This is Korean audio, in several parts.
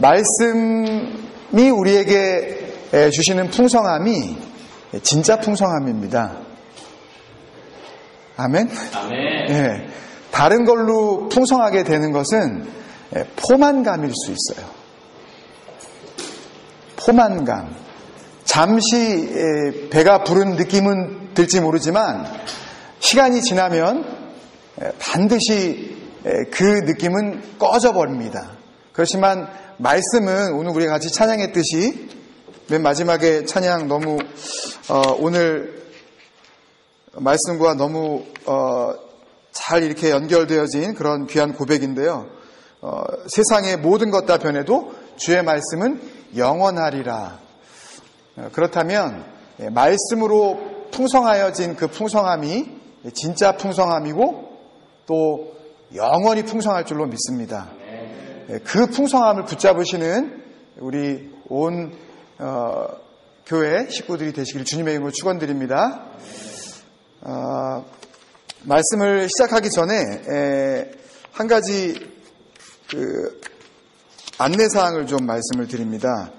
말씀이 우리에게 주시는 풍성함이 진짜 풍성함입니다. 아멘? 아멘. 예, 다른 걸로 풍성하게 되는 것은 포만감일 수 있어요. 포만감. 잠시 배가 부른 느낌은 들지 모르지만 시간이 지나면 반드시 그 느낌은 꺼져버립니다. 그렇지만 말씀은 오늘 우리가 같이 찬양했듯이 맨 마지막에 찬양 너무 오늘 말씀과 너무 잘 이렇게 연결되어진 그런 귀한 고백인데요. 세상의 모든 것 다 변해도 주의 말씀은 영원하리라. 그렇다면 말씀으로 풍성하여진 그 풍성함이 진짜 풍성함이고 또 영원히 풍성할 줄로 믿습니다. 그 풍성함을 붙잡으시는 우리 온 교회 식구들이 되시길 주님의 이름으로 축원드립니다. 말씀을 시작하기 전에 한 가지 안내사항을 좀 말씀을 드립니다.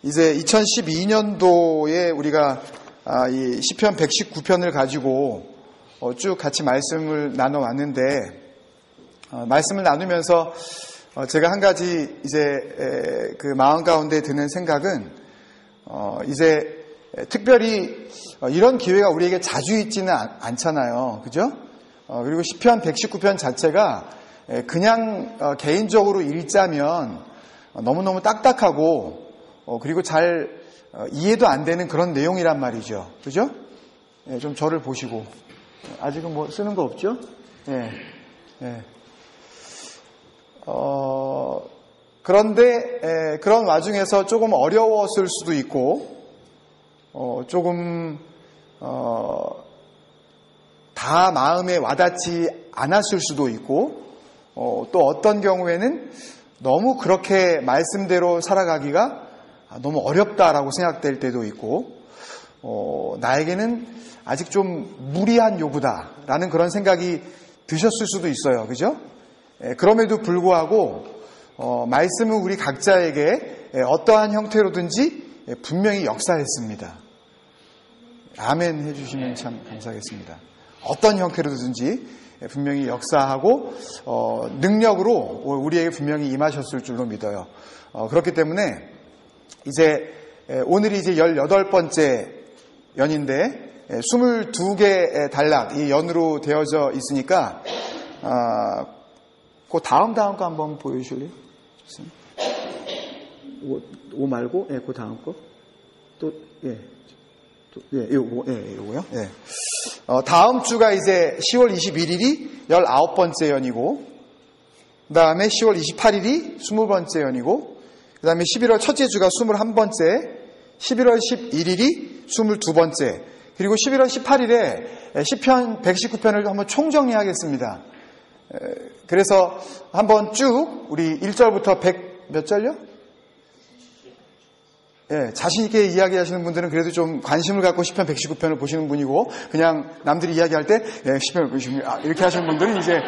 이제 2012년도에 우리가 이 시편 119편을 가지고 쭉 같이 말씀을 나눠왔는데 말씀을 나누면서 제가 한 가지 이제 그 마음 가운데 드는 생각은 이제 특별히 이런 기회가 우리에게 자주 있지는 않잖아요. 그죠? 그리고 시편 119편 자체가 그냥 개인적으로 읽자면 너무너무 딱딱하고 그리고 잘 이해도 안 되는 그런 내용이란 말이죠. 그죠? 좀 저를 보시고. 아직은 뭐 쓰는 거 없죠? 예. 예. 그런데 그런 와중에서 조금 어려웠을 수도 있고 조금 다 마음에 와닿지 않았을 수도 있고 또 어떤 경우에는 너무 그렇게 말씀대로 살아가기가 너무 어렵다라고 생각될 때도 있고 나에게는 아직 좀 무리한 요구다라는 그런 생각이 드셨을 수도 있어요. 그죠? 그럼에도 불구하고 말씀은 우리 각자에게 어떠한 형태로든지 분명히 역사했습니다. 아멘 해주시면 참 감사하겠습니다. 어떤 형태로든지 분명히 역사하고 능력으로 우리에게 분명히 임하셨을 줄로 믿어요. 그렇기 때문에 이제 오늘이 이제 18번째 연인데 22개 단락 이 연으로 되어져 있으니까 그 다음 거 한번 보여주실래요? 5 말고 그 다음 거 또 요거요. 예. 다음 주가 이제 10월 21일이 19번째 연이고 그 다음에 10월 28일이 20번째 연이고 그 다음에 11월 첫째 주가 21번째 11월 11일이 22번째 그리고 11월 18일에 시편 119편을 한번 총정리하겠습니다. 그래서 한번 쭉 우리 1절부터 100 몇 절요? 예, 자신있게 이야기하시는 분들은 그래도 좀 관심을 갖고 시편 119편을 보시는 분이고, 그냥 남들이 이야기할 때, 시편을 보시면, 이렇게 하시는 분들은 이제,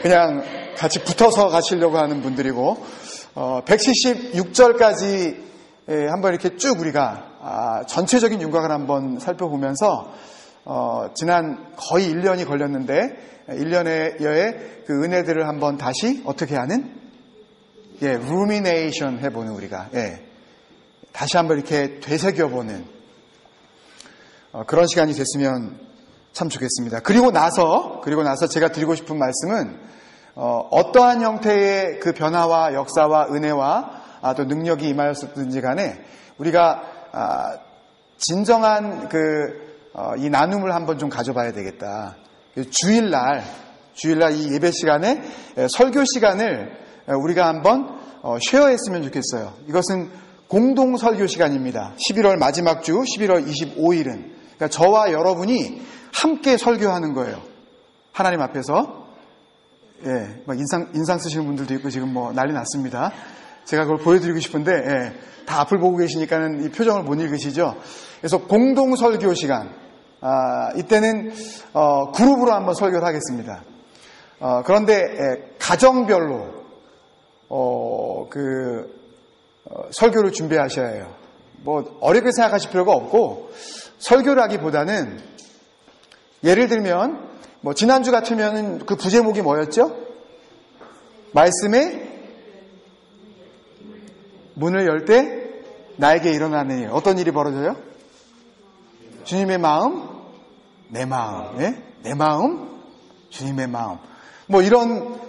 그냥 같이 붙어서 가시려고 하는 분들이고, 176절까지 한번 이렇게 쭉 우리가, 전체적인 윤곽을 한번 살펴보면서, 지난 거의 1년이 걸렸는데, 1년여의 그 은혜들을 한번 다시 어떻게 하는? rumination 해보는 우리가, 다시 한번 이렇게 되새겨보는 그런 시간이 됐으면 참 좋겠습니다. 그리고 나서 제가 드리고 싶은 말씀은 어떠한 형태의 그 변화와 역사와 은혜와 또 능력이 임하였든지 간에 우리가 진정한 이 나눔을 한번 좀 가져봐야 되겠다. 주일날 이 예배 시간에 설교 시간을 우리가 한번 쉐어했으면 좋겠어요. 이것은 공동 설교 시간입니다. 11월 마지막 주 11월 25일은 그러니까 저와 여러분이 함께 설교하는 거예요. 하나님 앞에서 막 인상 쓰시는 분들도 있고 지금 뭐 난리 났습니다. 제가 그걸 보여드리고 싶은데 다 앞을 보고 계시니까는 이 표정을 못 읽으시죠. 그래서 공동 설교 시간 이때는 그룹으로 한번 설교를 하겠습니다. 그런데 가정별로 설교를 준비하셔야 해요. 어렵게 생각하실 필요가 없고, 설교를 하기보다는, 예를 들면, 지난주 같으면 그 부제목이 뭐였죠? 말씀의 문을 열 때 나에게 일어나는 일. 어떤 일이 벌어져요? 주님의 마음, 내 마음. 네? 내 마음, 주님의 마음. 이런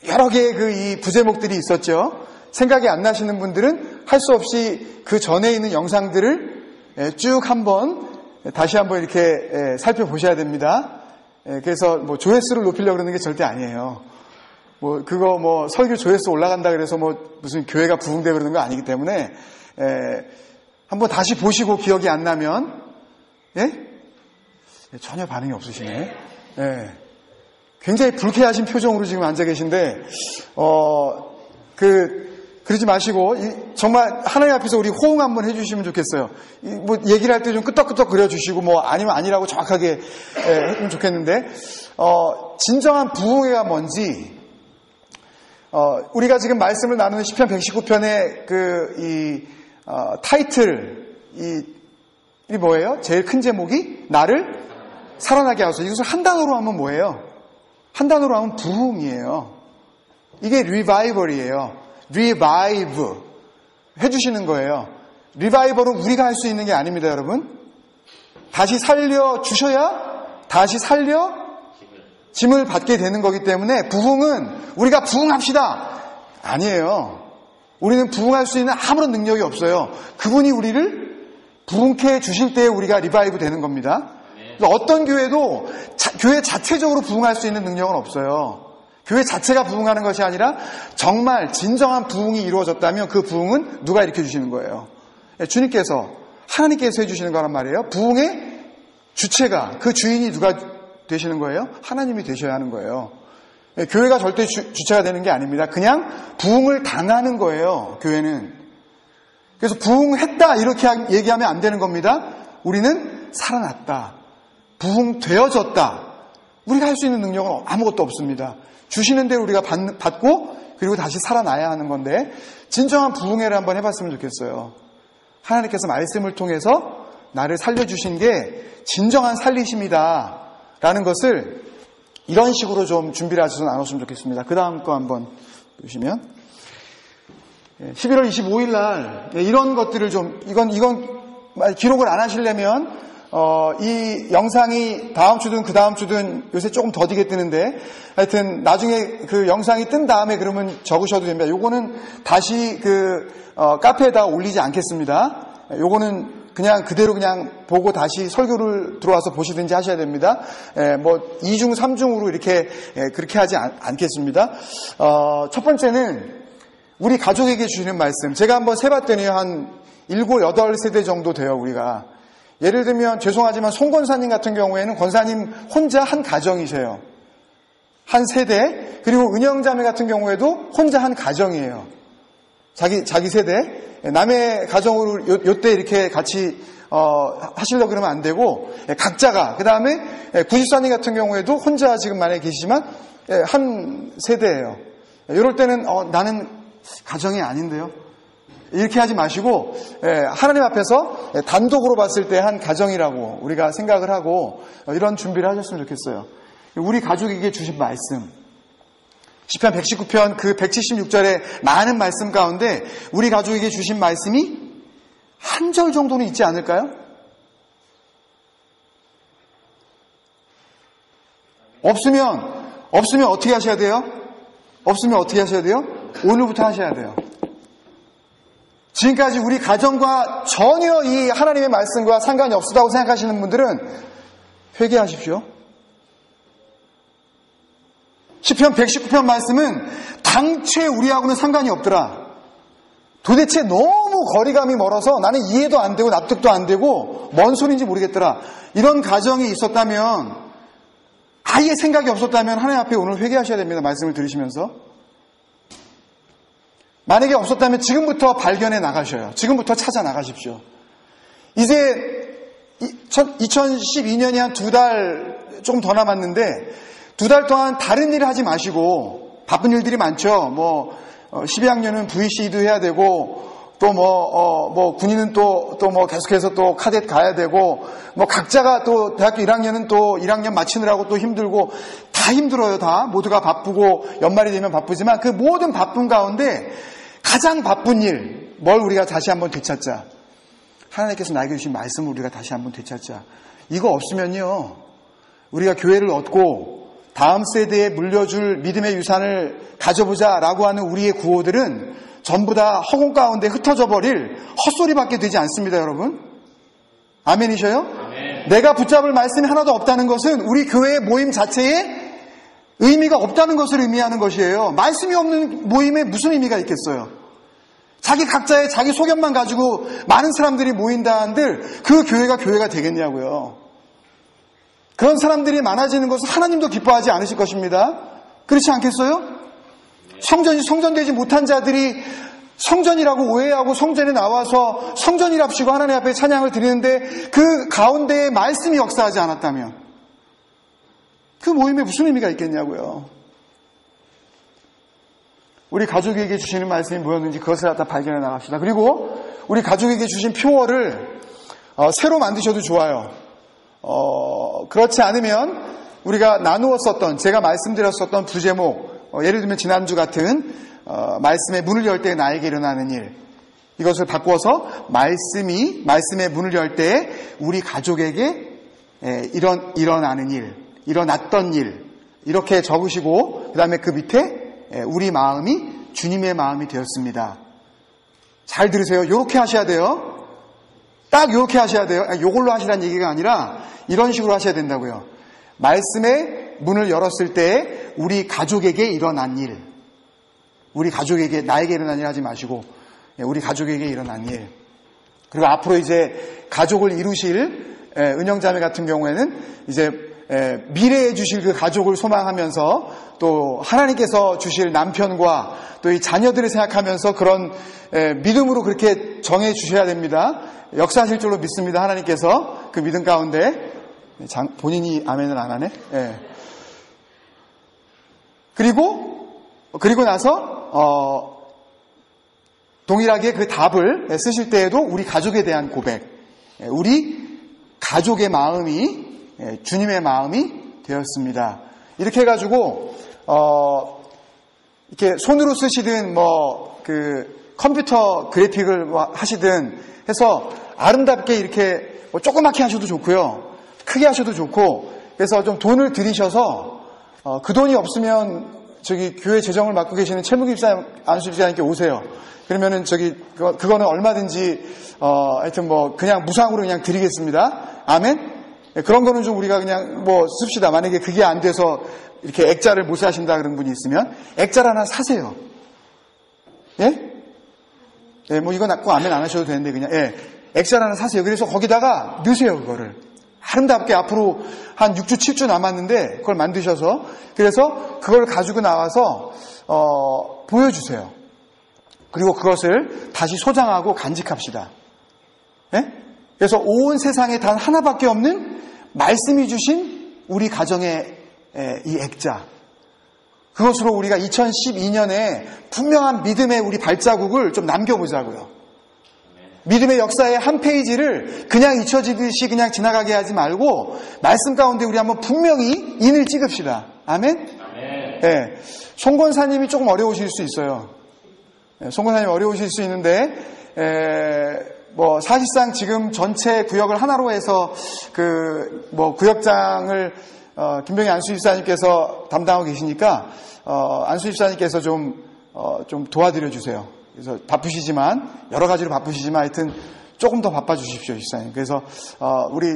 여러 개의 이 부제목들이 있었죠. 생각이 안 나시는 분들은 할 수 없이 그 전에 있는 영상들을 쭉 다시 한번 이렇게 살펴보셔야 됩니다. 그래서 조회수를 높이려고 그러는 게 절대 아니에요. 설교 조회수 올라간다 그래서 무슨 교회가 부흥되고 그러는 거 아니기 때문에, 한번 다시 보시고 기억이 안 나면, 전혀 반응이 없으시네. 굉장히 불쾌하신 표정으로 지금 앉아 계신데, 그러지 마시고, 정말 하나님 앞에서 우리 호응 한번 해주시면 좋겠어요. 얘기를 할 때 좀 끄떡끄떡 그려주시고, 아니면 아니라고 정확하게 해주면 좋겠는데, 진정한 부흥회가 뭔지, 우리가 지금 말씀을 나누는 시편 119편의 타이틀, 이 뭐예요? 제일 큰 제목이 나를 살아나게 하소서. 이것을 한 단어로 하면 뭐예요? 한 단어로 하면 부흥이에요. 이게 리바이벌이에요. 리바이브 해주시는 거예요. 리바이벌은 우리가 할 수 있는 게 아닙니다, 여러분. 다시 살려주셔야 다시 짐을 받게 되는 거기 때문에, 부흥은 우리가 부흥합시다 아니에요. 우리는 부흥할 수 있는 아무런 능력이 없어요. 그분이 우리를 부흥케 주실 때 우리가 리바이브 되는 겁니다. 어떤 교회도 교회 자체적으로 부흥할 수 있는 능력은 없어요. 교회 자체가 부흥하는 것이 아니라 정말 진정한 부흥이 이루어졌다면 그 부흥은 누가 일으켜 주시는 거예요? 주님께서, 하나님께서 해주시는 거란 말이에요. 부흥의 주체가, 그 주인이 누가 되시는 거예요? 하나님이 되셔야 하는 거예요. 교회가 절대 주체가 되는 게 아닙니다. 그냥 부흥을 당하는 거예요, 교회는. 그래서 부흥했다 이렇게 얘기하면 안 되는 겁니다. 우리는 살아났다, 부흥되어졌다. 우리가 할 수 있는 능력은 아무것도 없습니다. 주시는 대로 우리가 받고 그리고 다시 살아나야 하는 건데, 진정한 부흥회를 한번 해봤으면 좋겠어요. 하나님께서 말씀을 통해서 나를 살려주신 게 진정한 살리심이다 라는 것을 이런 식으로 좀 준비를 하셔서 나눴으면 좋겠습니다. 그 다음 거 한번 보시면, 11월 25일 날 이런 것들을 이건 기록을 안 하시려면 이 영상이 다음 주든 그 다음 주든, 요새 조금 더디게 뜨는데, 하여튼 나중에 그 영상이 뜬 다음에 그러면 적으셔도 됩니다. 요거는 다시 카페에다 올리지 않겠습니다. 요거는 그냥 그대로 그냥 보고 다시 설교를 들어와서 보시든지 하셔야 됩니다. 2중, 3중으로 이렇게, 그렇게 하지 않겠습니다. 첫 번째는 우리 가족에게 주시는 말씀. 제가 한번 세봤더니 한 7, 8세대 정도 돼요, 우리가. 예를 들면, 죄송하지만 송 권사님 같은 경우에는 권사님 혼자 한 가정이세요. 한 세대. 그리고 은영자매 같은 경우에도 혼자 한 가정이에요. 자기 세대. 남의 가정으로 요때 이렇게 같이 하시려고 그러면 안 되고, 각자가. 그 다음에 구집사님 같은 경우에도 혼자 지금 만약에 계시지만 한 세대예요. 이럴 때는 나는 가정이 아닌데요, 이렇게 하지 마시고, 하나님 앞에서 단독으로 봤을 때 한 가정이라고 우리가 생각을 하고 이런 준비를 하셨으면 좋겠어요. 우리 가족에게 주신 말씀, 시편 119편 그 176절의 많은 말씀 가운데 우리 가족에게 주신 말씀이 한 절 정도는 있지 않을까요? 없으면 어떻게 하셔야 돼요? 없으면 어떻게 하셔야 돼요? 오늘부터 하셔야 돼요. 지금까지 우리 가정과 전혀 이 하나님의 말씀과 상관이 없다고 생각하시는 분들은 회개하십시오. 시편 119편 말씀은 당최 우리하고는 상관이 없더라. 도대체 너무 거리감이 멀어서 나는 이해도 안 되고 납득도 안 되고 뭔 소리인지 모르겠더라. 이런 가정이 있었다면, 아예 생각이 없었다면 하나님 앞에 오늘 회개하셔야 됩니다. 말씀을 들으시면서. 만약에 없었다면 지금부터 발견해 나가셔요. 지금부터 찾아 나가십시오. 이제 2012년이 한 2달 조금 더 남았는데, 2달 동안 다른 일을 하지 마시고 바쁜 일들이 많죠. 12학년은 VC도 해야 되고, 또 군인은 또 계속해서 또 카뎃 가야 되고, 각자가 또 대학교 1학년은 또 1학년 마치느라고 또 힘들고, 다 힘들어요, 다. 모두가 바쁘고, 연말이 되면 바쁘지만, 그 모든 바쁜 가운데 가장 바쁜 일, 뭘 우리가 다시 한번 되찾자. 하나님께서 나에게 주신 말씀을 우리가 다시 한번 되찾자. 이거 없으면요, 우리가 교회를 얻고 다음 세대에 물려줄 믿음의 유산을 가져보자라고 하는 우리의 구호들은 전부 다 허공 가운데 흩어져 버릴 헛소리밖에 되지 않습니다, 여러분. 아멘이셔요? 아멘. 내가 붙잡을 말씀이 하나도 없다는 것은 우리 교회의 모임 자체에 의미가 없다는 것을 의미하는 것이에요. 말씀이 없는 모임에 무슨 의미가 있겠어요? 자기 각자의 자기 소견만 가지고 많은 사람들이 모인다 한들 그 교회가 되겠냐고요. 그런 사람들이 많아지는 것은 하나님도 기뻐하지 않으실 것입니다. 그렇지 않겠어요? 성전되지 못한 자들이 성전이라고 오해하고 성전에 나와서 성전이랍시고 하나님 앞에 찬양을 드리는데 그 가운데에 말씀이 역사하지 않았다면 그 모임에 무슨 의미가 있겠냐고요. 우리 가족에게 주시는 말씀이 뭐였는지 그것을 갖다 발견해 나갑시다. 그리고 우리 가족에게 주신 표어를 새로 만드셔도 좋아요. 그렇지 않으면 우리가 나누어 썼던, 제가 말씀드렸었던 부제목, 예를 들면 지난주 같은 말씀의 문을 열 때 나에게 일어나는 일, 이것을 바꿔서 말씀의 문을 열 때 우리 가족에게 일어나는 일, 일어났던 일, 이렇게 적으시고 그 다음에 그 밑에 우리 마음이 주님의 마음이 되었습니다. 잘 들으세요. 요렇게 하셔야 돼요. 딱 요렇게 하셔야 돼요. 요걸로 하시라는 얘기가 아니라 이런 식으로 하셔야 된다고요. 말씀의 문을 열었을 때 우리 가족에게 일어난 일, 우리 가족에게, 나에게 일어난 일 하지 마시고 우리 가족에게 일어난 일. 그리고 앞으로 이제 가족을 이루실 은영자매 같은 경우에는 이제 미래에 주실 그 가족을 소망하면서 또 하나님께서 주실 남편과 또 이 자녀들을 생각하면서 그런 믿음으로 그렇게 정해 주셔야 됩니다. 역사하실 줄로 믿습니다. 하나님께서 그 믿음 가운데 본인이 아멘을 안 하네. 그리고 나서 동일하게 그 답을 쓰실 때에도 우리 가족에 대한 고백, 우리 가족의 마음이 주님의 마음이 되었습니다. 이렇게 해가지고 이렇게 손으로 쓰시든 그 컴퓨터 그래픽을 하시든 해서 아름답게 이렇게 조그맣게 하셔도 좋고요, 크게 하셔도 좋고, 그래서 좀 돈을 들이셔서 그 돈이 없으면 저기 교회 재정을 맡고 계시는 최무김 안수 집사님께 오세요. 그러면은 그거는 얼마든지 하여튼 그냥 무상으로 그냥 드리겠습니다. 아멘. 그런 거는 좀 우리가 그냥 씁시다. 만약에 그게 안 돼서 이렇게 액자를 못 사신다 그런 분이 있으면 액자를 하나 사세요. 예? 이거 꼭 아멘 안 하셔도 되는데 그냥 액자를 하나 사세요. 그래서 거기다가 넣으세요. 그거를 아름답게 앞으로 한 6주 7주 남았는데 그걸 만드셔서, 그래서 그걸 가지고 나와서 보여주세요. 그리고 그것을 다시 소장하고 간직합시다. 예? 그래서 온 세상에 단 하나밖에 없는 말씀이 주신 우리 가정의 이 액자, 그것으로 우리가 2012년에 분명한 믿음의 우리 발자국을 좀 남겨보자고요. 믿음의 역사의 한 페이지를 그냥 잊혀지듯이 그냥 지나가게 하지 말고 말씀 가운데 우리 한번 분명히 인을 찍읍시다. 아멘? 네. 송권사님이 조금 어려우실 수 있어요. 송권사님이 어려우실 수 있는데 사실상 지금 전체 구역을 하나로 해서 구역장을 김병희 안수집사님께서 담당하고 계시니까 안수집사님께서 좀 도와드려 주세요. 그래서 바쁘시지만, 여러 가지로 바쁘시지만 하여튼 조금 더 바빠주십시오, 집사님. 그래서 우리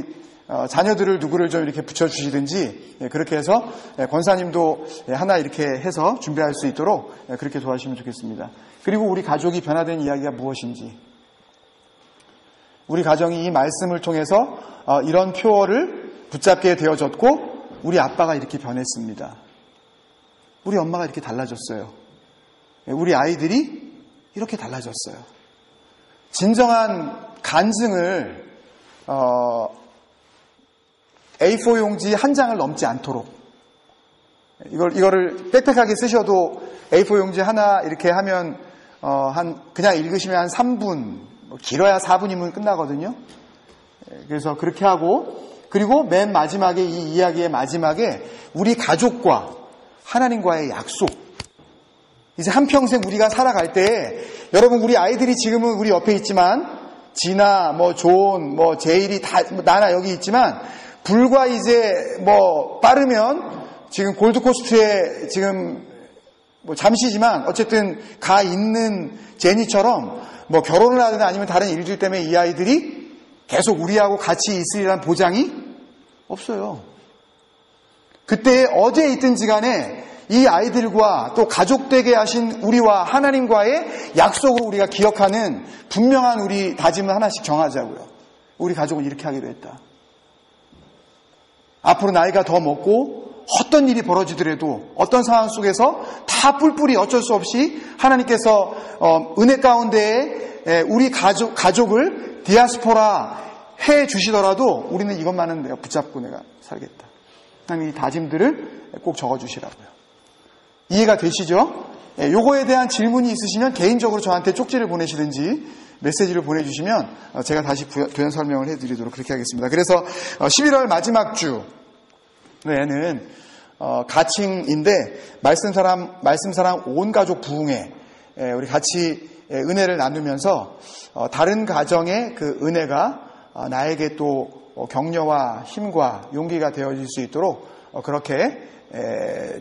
자녀들을 누구를 좀 이렇게 붙여주시든지 그렇게 해서 권사님도 하나 이렇게 해서 준비할 수 있도록 그렇게 도와주시면 좋겠습니다. 그리고 우리 가족이 변화된 이야기가 무엇인지, 우리 가정이 이 말씀을 통해서 이런 표어를 붙잡게 되어졌고 우리 아빠가 이렇게 변했습니다. 우리 엄마가 이렇게 달라졌어요. 우리 아이들이 이렇게 달라졌어요. 진정한 간증을 A4 용지 한 장을 넘지 않도록 이거를 빽빽하게 쓰셔도 A4 용지 하나 이렇게 하면 그냥 읽으시면 한 3분, 길어야 4분이면 끝나거든요. 그래서 그렇게 하고, 그리고 맨 마지막에, 이 이야기의 마지막에 우리 가족과 하나님과의 약속. 이제 한평생 우리가 살아갈 때, 여러분, 우리 아이들이 지금은 우리 옆에 있지만, 지나, 존, 제일이 다, 나나 여기 있지만, 불과 이제 빠르면, 지금 골드코스트에 지금 잠시지만, 어쨌든 가 있는 제니처럼, 결혼을 하든 아니면 다른 일들 때문에 이 아이들이 계속 우리하고 같이 있으리라는 보장이 없어요. 그때 어디에 있든지 간에 이 아이들과 또 가족 되게 하신 우리와 하나님과의 약속으로 우리가 기억하는 분명한 우리 다짐을 하나씩 정하자고요. 우리 가족은 이렇게 하기로 했다. 앞으로 나이가 더 먹고 어떤 일이 벌어지더라도 어떤 상황 속에서 다 뿔뿔이 어쩔 수 없이 하나님께서 은혜 가운데에 우리 가족을 디아스포라 해 주시더라도 우리는 이것만은 내가 붙잡고 내가 살겠다. 하나님 이 다짐들을 꼭 적어주시라고요. 이해가 되시죠? 요거에 대한 질문이 있으시면 개인적으로 저한테 쪽지를 보내시든지 메시지를 보내주시면 제가 다시 부연 설명을 해드리도록 그렇게 하겠습니다. 그래서 11월 마지막 주에는 가칭인데 말씀사랑 온 가족 부흥회 우리 같이 은혜를 나누면서 다른 가정의 그 은혜가 나에게 또 격려와 힘과 용기가 되어질 수 있도록 그렇게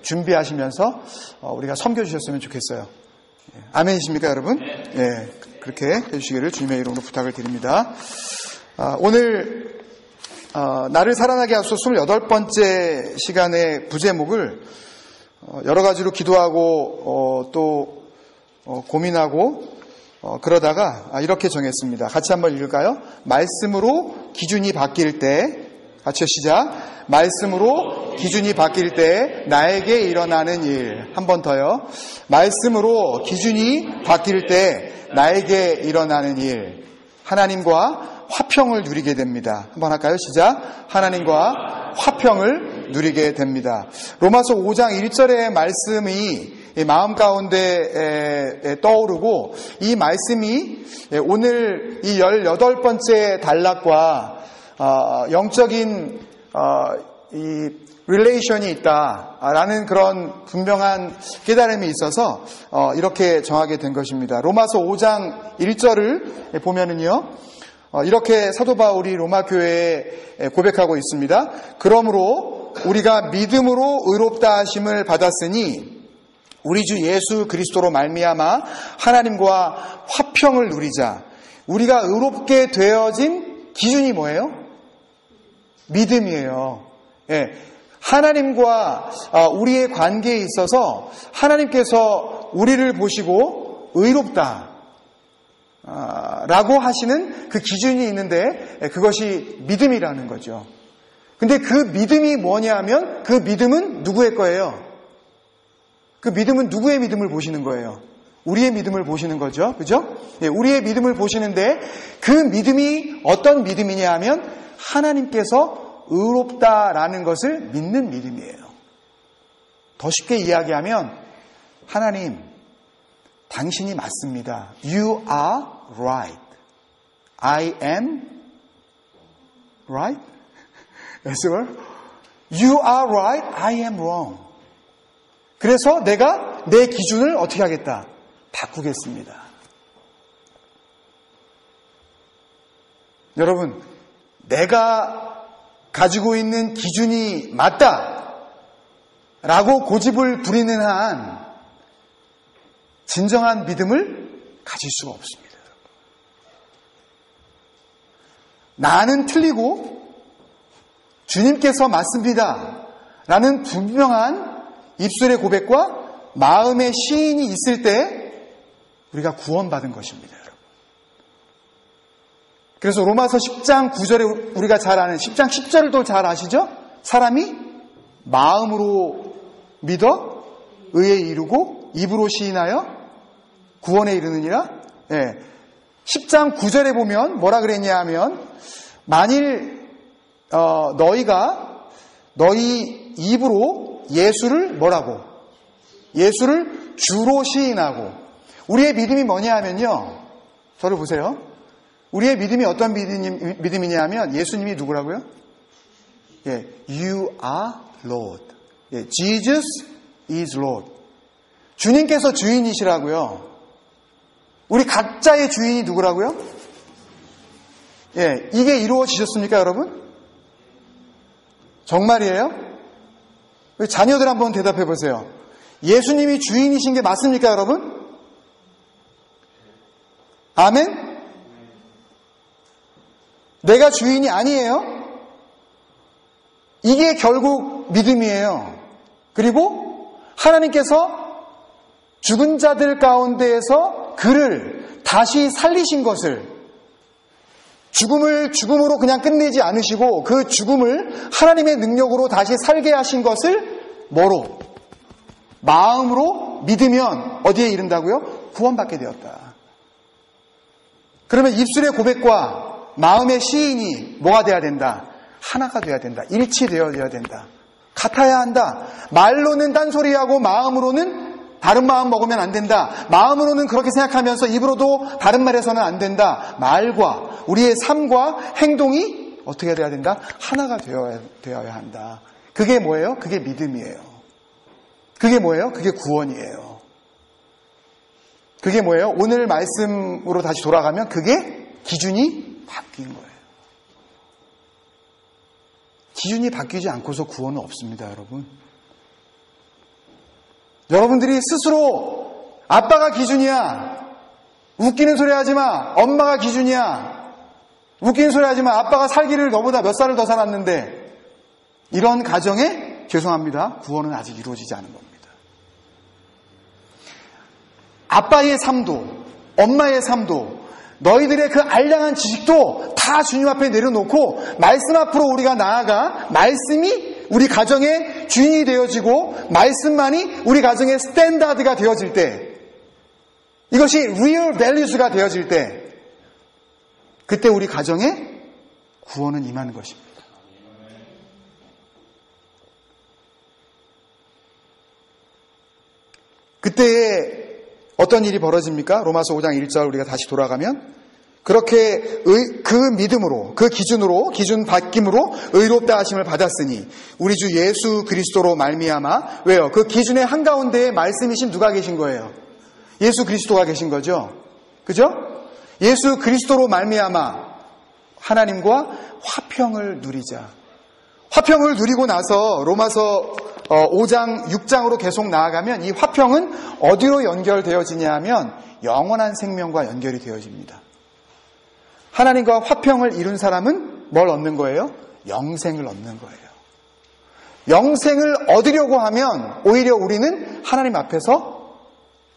준비하시면서 우리가 섬겨주셨으면 좋겠어요. 아멘이십니까 여러분? 예, 그렇게 해주시기를 주님의 이름으로 부탁을 드립니다. 오늘 나를 살아나게 하소서 28번째 시간의 부제목을 여러 가지로 기도하고 또 고민하고 그러다가 이렇게 정했습니다. 같이 한번 읽을까요? 말씀으로 기준이 바뀔 때, 같이 시작. 말씀으로 기준이 바뀔 때 나에게 일어나는 일. 한 번 더요. 말씀으로 기준이 바뀔 때 나에게 일어나는 일. 하나님과 화평을 누리게 됩니다. 한번 할까요? 시작. 하나님과 화평을 누리게 됩니다. 로마서 5장 1절의 말씀이 마음 가운데 떠오르고 이 말씀이 오늘 이 18번째 단락과 영적인 이 릴레이션이 있다라는 그런 분명한 깨달음이 있어서 이렇게 정하게 된 것입니다. 로마서 5장 1절을 보면은요. 이렇게 사도 바울이 로마 교회에 고백하고 있습니다. 그러므로 우리가 믿음으로 의롭다 하심을 받았으니 우리 주 예수 그리스도로 말미암아 하나님과 화평을 누리자. 우리가 의롭게 되어진 기준이 뭐예요? 믿음이에요. 예. 하나님과 우리의 관계에 있어서 하나님께서 우리를 보시고 의롭다 라고 하시는 그 기준이 있는데 그것이 믿음이라는 거죠. 근데 그 믿음이 뭐냐 하면 그 믿음은 누구의 거예요? 그 믿음은 누구의 믿음을 보시는 거예요? 우리의 믿음을 보시는 거죠. 그죠? 네, 우리의 믿음을 보시는데 그 믿음이 어떤 믿음이냐 하면 하나님께서 의롭다라는 것을 믿는 믿음이에요. 더 쉽게 이야기하면 하나님, 당신이 맞습니다. You are right. I am right? Yes, sir. You are right. I am wrong. 그래서 내가 내 기준을 어떻게 하겠다? 바꾸겠습니다. 여러분, 내가 가지고 있는 기준이 맞다 라고 고집을 부리는 한 진정한 믿음을 가질 수가 없습니다. 나는 틀리고 주님께서 맞습니다 라는 분명한 입술의 고백과 마음의 시인이 있을 때 우리가 구원받은 것입니다. 여러분. 그래서 로마서 10장 9절에 우리가 잘 아는 10장 10절도 잘 아시죠? 사람이 마음으로 믿어 의에 이르고 입으로 시인하여 구원에 이르느니라. 예. 10장 9절에 보면 뭐라 그랬냐 하면 만일 너희가 너희 입으로 예수를 뭐라고? 예수를 주로 시인하고. 우리의 믿음이 뭐냐 하면요. 저를 보세요. 우리의 믿음이 어떤 믿음이냐 하면 예수님이 누구라고요? 예, You are Lord. 예, Jesus is Lord. 주님께서 주인이시라고요. 우리 각자의 주인이 누구라고요? 예, 이게 이루어지셨습니까, 여러분? 정말이에요? 자녀들 한번 대답해 보세요. 예수님이 주인이신 게 맞습니까, 여러분? 아멘? 내가 주인이 아니에요? 이게 결국 믿음이에요. 그리고 하나님께서 죽은 자들 가운데에서 그를 다시 살리신 것을, 죽음을 죽음으로 그냥 끝내지 않으시고 그 죽음을 하나님의 능력으로 다시 살게 하신 것을 뭐로? 마음으로 믿으면 어디에 이른다고요? 구원받게 되었다. 그러면 입술의 고백과 마음의 시인이 뭐가 돼야 된다? 하나가 돼야 된다. 일치되어야 된다. 같아야 한다. 말로는 딴소리하고 마음으로는 다른 마음 먹으면 안 된다. 마음으로는 그렇게 생각하면서 입으로도 다른 말 해서는 안 된다. 말과 우리의 삶과 행동이 어떻게 돼야 된다? 하나가 되어야 한다. 그게 뭐예요? 그게 믿음이에요. 그게 뭐예요? 그게 구원이에요. 그게 뭐예요? 오늘 말씀으로 다시 돌아가면 그게 기준이 바뀐 거예요. 기준이 바뀌지 않고서 구원은 없습니다, 여러분. 여러분들이 스스로 아빠가 기준이야. 웃기는 소리 하지 마. 엄마가 기준이야. 웃기는 소리 하지 마. 아빠가 살기를 너보다 몇 살을 더 살았는데. 이런 가정에 죄송합니다. 구원은 아직 이루어지지 않은 겁니다. 아빠의 삶도 엄마의 삶도 너희들의 그 알량한 지식도 다 주님 앞에 내려놓고 말씀 앞으로 우리가 나아가 말씀이 우리 가정의 주인이 되어지고 말씀만이 우리 가정의 스탠다드가 되어질 때, 이것이 real values가 되어질 때, 그때 우리 가정에 구원은 임하는 것입니다. 그때에 어떤 일이 벌어집니까? 로마서 5장 1절 우리가 다시 돌아가면 그렇게 그 믿음으로, 그 기준 바뀜으로 의롭다 하심을 받았으니 우리 주 예수 그리스도로 말미암아, 왜요? 그 기준의 한가운데에 말씀이신 누가 계신 거예요? 예수 그리스도가 계신 거죠. 그죠? 예수 그리스도로 말미암아 하나님과 화평을 누리자. 화평을 누리고 나서 로마서 5장, 6장으로 계속 나아가면 이 화평은 어디로 연결되어지냐 하면 영원한 생명과 연결이 되어집니다. 하나님과 화평을 이룬 사람은 뭘 얻는 거예요? 영생을 얻는 거예요. 영생을 얻으려고 하면 오히려 우리는 하나님 앞에서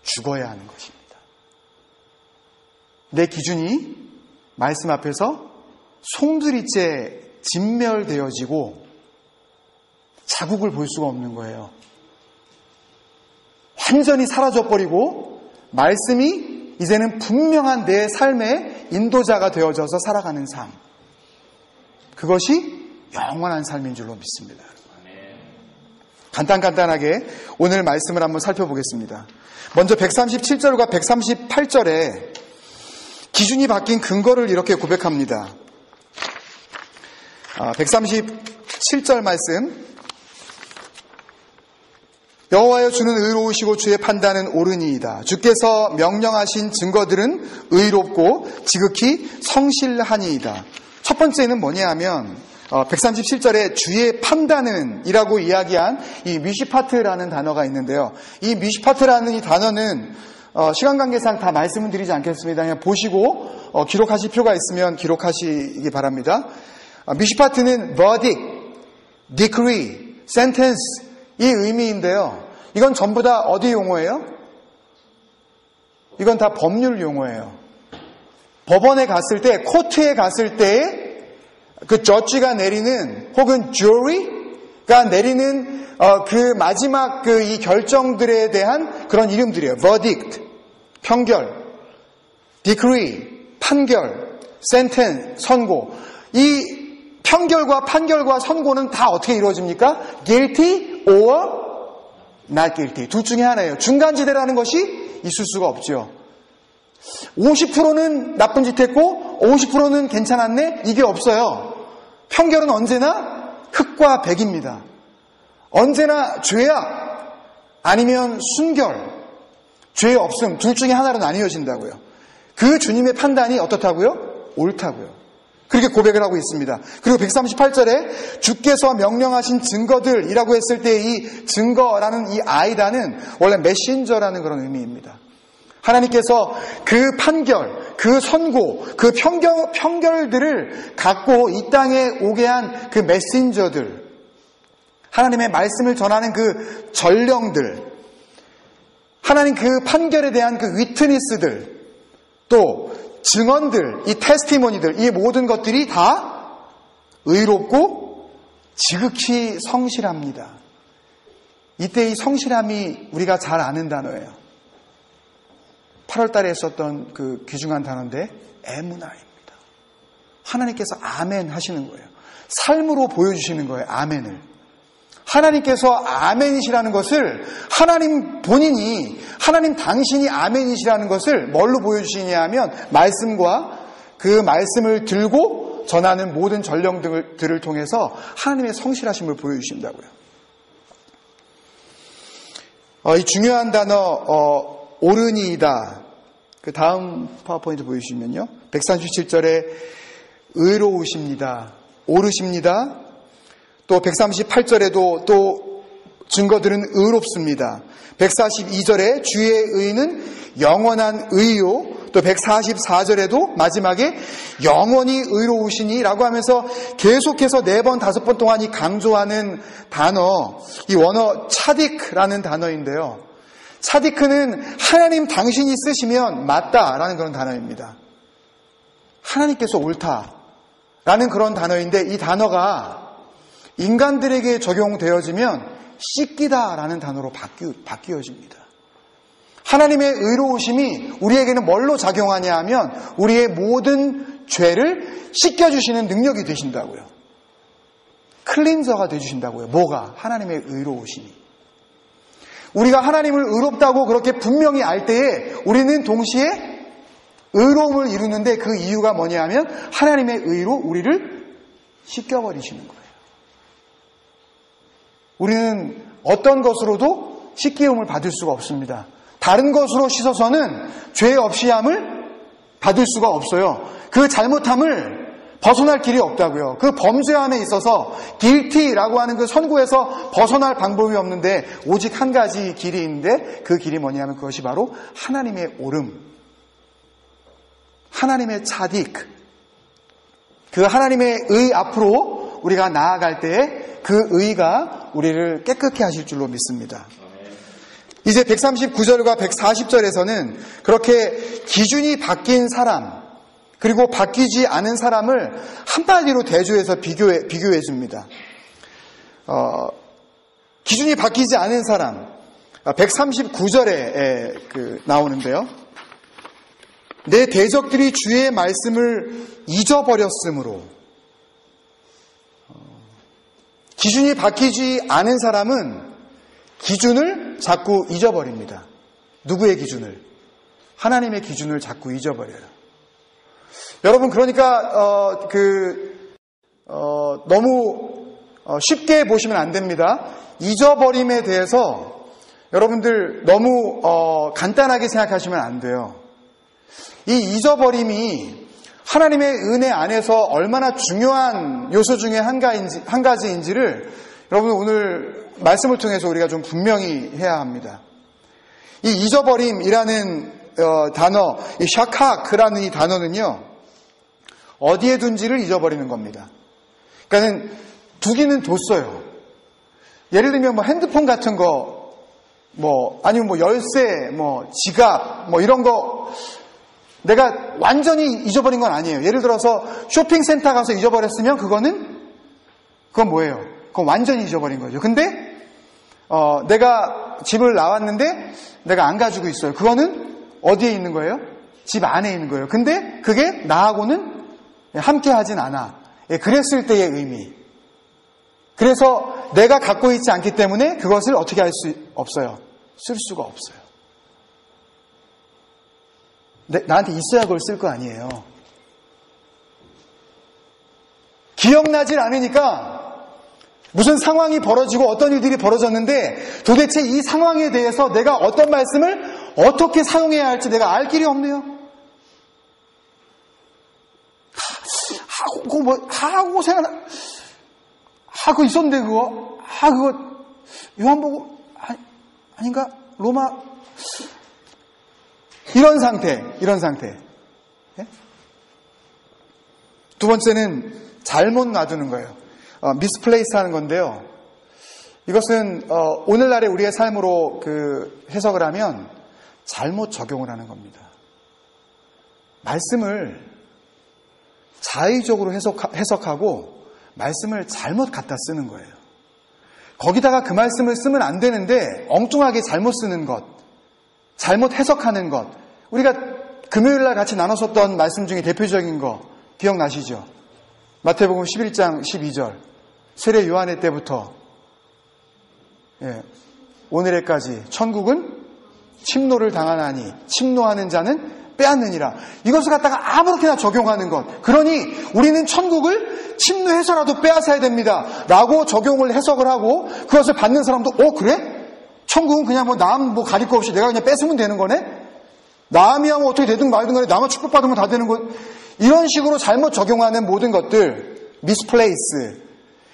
죽어야 하는 것입니다. 내 기준이 말씀 앞에서 송두리째 진멸되어지고 자국을 볼 수가 없는 거예요. 완전히 사라져버리고 말씀이 이제는 분명한 내 삶의 인도자가 되어져서 살아가는 삶. 그것이 영원한 삶인 줄로 믿습니다. 간단하게 오늘 말씀을 한번 살펴보겠습니다. 먼저 137절과 138절에 기준이 바뀐 근거를 이렇게 고백합니다. 137절 말씀. 여호와여 주는 의로우시고 주의 판단은 옳으니이다. 주께서 명령하신 증거들은 의롭고 지극히 성실하니이다. 첫 번째는 뭐냐 하면 137절에 주의 판단은 이라고 이야기한 이 미시파트라는 단어가 있는데요. 이 미시파트라는 이 단어는 시간 관계상 다 말씀을 드리지 않겠습니다. 그냥 보시고 기록하실 필요가 있으면 기록하시기 바랍니다. 미시파트는 verdict, decree, sentence 이 의미인데요. 이건 전부 다 어디 용어예요? 이건 다 법률 용어예요. 법원에 갔을 때, 코트에 갔을 때 그 저지가 내리는 혹은 jury가 내리는 그 마지막 그 이 결정들에 대한 그런 이름들이에요. verdict, 평결, decree, 판결, sentence, 선고. 이 평결과 판결과 선고는 다 어떻게 이루어집니까? guilty or not guilty. 둘 중에 하나예요. 중간지대라는 것이 있을 수가 없죠. 50%는 나쁜 짓 했고 50%는 괜찮았네? 이게 없어요. 판결은 언제나 흑과 백입니다. 언제나 죄악 아니면 순결, 죄 없음, 둘 중에 하나로 나뉘어진다고요. 그 주님의 판단이 어떻다고요? 옳다고요. 그렇게 고백을 하고 있습니다. 그리고 138절에 주께서 명령하신 증거들이라고 했을 때 이 증거라는 이 아이다는 원래 메신저라는 그런 의미입니다. 하나님께서 그 판결, 그 선고, 그 편결들을 갖고 이 땅에 오게 한 그 메신저들, 하나님의 말씀을 전하는 그 전령들, 하나님 그 판결에 대한 그 위트니스들, 또 증언들, 이 테스티모니들, 이 모든 것들이 다 의롭고 지극히 성실합니다. 이때 이 성실함이 우리가 잘 아는 단어예요. 8월 달에 썼던 그 귀중한 단어인데 에무나입니다. 하나님께서 아멘 하시는 거예요. 삶으로 보여주시는 거예요. 아멘을. 하나님께서 아멘이시라는 것을 하나님 본인이, 하나님 당신이 아멘이시라는 것을 뭘로 보여주시냐 하면 말씀과 그 말씀을 들고 전하는 모든 전령들을 통해서 하나님의 성실하심을 보여주신다고요. 이 중요한 단어 오르니이다. 그 다음 파워포인트 보여주시면요. 137절에 의로우십니다. 오르십니다. 또 138절에도 또 증거들은 의롭습니다. 142절에 주의 의는 영원한 의요. 또 144절에도 마지막에 영원히 의로우시니 라고 하면서 계속해서 4번, 5번 동안 이 강조하는 단어, 이 원어 차딕라는 단어인데요. 차디크는 하나님 당신이 쓰시면 맞다라는 그런 단어입니다. 하나님께서 옳다라는 그런 단어인데 이 단어가 인간들에게 적용되어지면 씻기다라는 단어로 바뀌어집니다. 하나님의 의로우심이 우리에게는 뭘로 작용하냐 하면 우리의 모든 죄를 씻겨주시는 능력이 되신다고요. 클린저가 되주신다고요. 뭐가? 하나님의 의로우심이. 우리가 하나님을 의롭다고 그렇게 분명히 알 때에 우리는 동시에 의로움을 이루는데 그 이유가 뭐냐 하면 하나님의 의로 우리를 씻겨버리시는 거예요. 우리는 어떤 것으로도 씻기움을 받을 수가 없습니다. 다른 것으로 씻어서는 죄 없이함을 받을 수가 없어요. 그 잘못함을 벗어날 길이 없다고요. 그 범죄함에 있어서 guilty라고 하는 그 선고에서 벗어날 방법이 없는데 오직 한 가지 길이 있는데 그 길이 뭐냐면 그것이 바로 하나님의 옳음, 하나님의 차딕, 그 하나님의 의 앞으로 우리가 나아갈 때에 그 의가 우리를 깨끗게 하실 줄로 믿습니다. 이제 139절과 140절에서는 그렇게 기준이 바뀐 사람 그리고 바뀌지 않은 사람을 한마디로 대조해서 비교해 줍니다. 기준이 바뀌지 않은 사람 139절에 나오는데요. 내 대적들이 주의 말씀을 잊어버렸으므로 기준이 바뀌지 않은 사람은 기준을 자꾸 잊어버립니다. 누구의 기준을? 하나님의 기준을 자꾸 잊어버려요. 여러분 그러니까 너무 쉽게 보시면 안 됩니다. 잊어버림에 대해서 여러분들 너무 간단하게 생각하시면 안 돼요. 이 잊어버림이 하나님의 은혜 안에서 얼마나 중요한 요소 중에 한 가지인지를 여러분 오늘 말씀을 통해서 우리가 좀 분명히 해야 합니다. 이 잊어버림이라는 단어, 이 샤카크라는 이 단어는요, 어디에 둔지를 잊어버리는 겁니다. 그러니까는 두기는 뒀어요. 예를 들면 뭐 핸드폰 같은 거, 아니면 뭐 열쇠, 지갑, 이런 거 내가 완전히 잊어버린 건 아니에요. 예를 들어서 쇼핑센터 가서 잊어버렸으면 그건 뭐예요? 그건 완전히 잊어버린 거죠. 근데 내가 집을 나왔는데 내가 안 가지고 있어요. 그거는 어디에 있는 거예요? 집 안에 있는 거예요. 근데 그게 나하고는 함께 하진 않아. 그랬을 때의 의미. 그래서 내가 갖고 있지 않기 때문에 그것을 어떻게 할 수 없어요? 쓸 수가 없어요. 나한테 있어야 그걸 쓸 거 아니에요. 기억나질 않으니까 무슨 상황이 벌어지고 어떤 일들이 벌어졌는데 도대체 이 상황에 대해서 내가 어떤 말씀을 어떻게 사용해야 할지 내가 알 길이 없네요. 하고 생각나. 그거 있었는데 그거. 그거 요한복음 아닌가? 로마 이런 상태. 예? 두 번째는 잘못 놔두는 거예요. 미스플레이스 하는 건데요. 이것은 오늘날의 우리의 삶으로 해석을 하면 잘못 적용을 하는 겁니다. 말씀을 자의적으로 해석하고 말씀을 잘못 갖다 쓰는 거예요. 거기다가 그 말씀을 쓰면 안 되는데 엉뚱하게 잘못 쓰는 것, 잘못 해석하는 것. 우리가 금요일날 같이 나눴었던 말씀 중에 대표적인 거 기억나시죠? 마태복음 11장 12절 세례 요한의 때부터 오늘에까지 천국은 침노를 당하나니 침노하는 자는 빼앗느니라. 이것을 갖다가 아무렇게나 적용하는 것. 그러니 우리는 천국을 침노해서라도 빼앗아야 됩니다 라고 적용을 해석을 하고 그것을 받는 사람도 그래? 천국은 그냥 남 가릴 거 없이 내가 그냥 뺏으면 되는 거네? 남이야 어떻게 되든 말든 간에 나만 축복받으면 다 되는 거. 이런 식으로 잘못 적용하는 모든 것들 미스플레이스.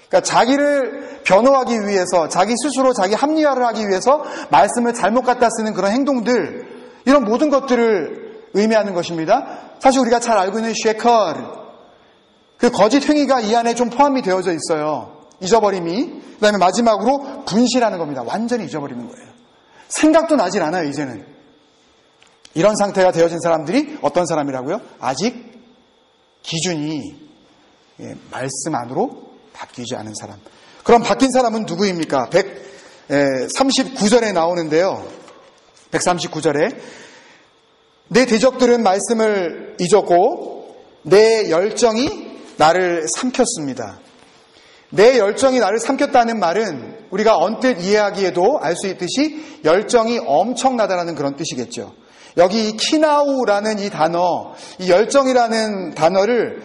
그러니까 자기를 변호하기 위해서 자기 스스로 자기 합리화를 하기 위해서 말씀을 잘못 갖다 쓰는 그런 행동들, 이런 모든 것들을 의미하는 것입니다. 사실 우리가 잘 알고 있는 쉐커르, 그 거짓 행위가 이 안에 좀 포함이 되어져 있어요. 잊어버림이. 그 다음에 마지막으로 분실하는 겁니다. 완전히 잊어버리는 거예요. 생각도 나질 않아요, 이제는. 이런 상태가 되어진 사람들이 어떤 사람이라고요? 아직 기준이 말씀 안으로 바뀌지 않은 사람. 그럼 바뀐 사람은 누구입니까? 139절에 나오는데요. 139절에 내 대적들은 말씀을 잊었고 내 열정이 나를 삼켰습니다. 내 열정이 나를 삼켰다는 말은 우리가 언뜻 이해하기에도 알 수 있듯이 열정이 엄청나다라는 그런 뜻이겠죠. 여기 이 키나우라는 이 단어, 이 열정이라는 단어를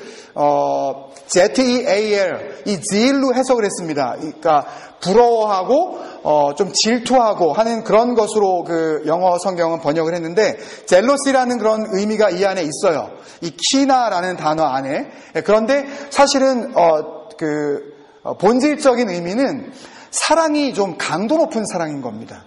ZEAL, 이 zeal로 해석을 했습니다. 그러니까 부러워하고 좀 질투하고 하는 그런 것으로 그 영어 성경은 번역을 했는데 젤로시라는 그런 의미가 이 안에 있어요. 이 키나라는 단어 안에. 그런데 사실은 본질적인 의미는 사랑이 좀 강도 높은 사랑인 겁니다.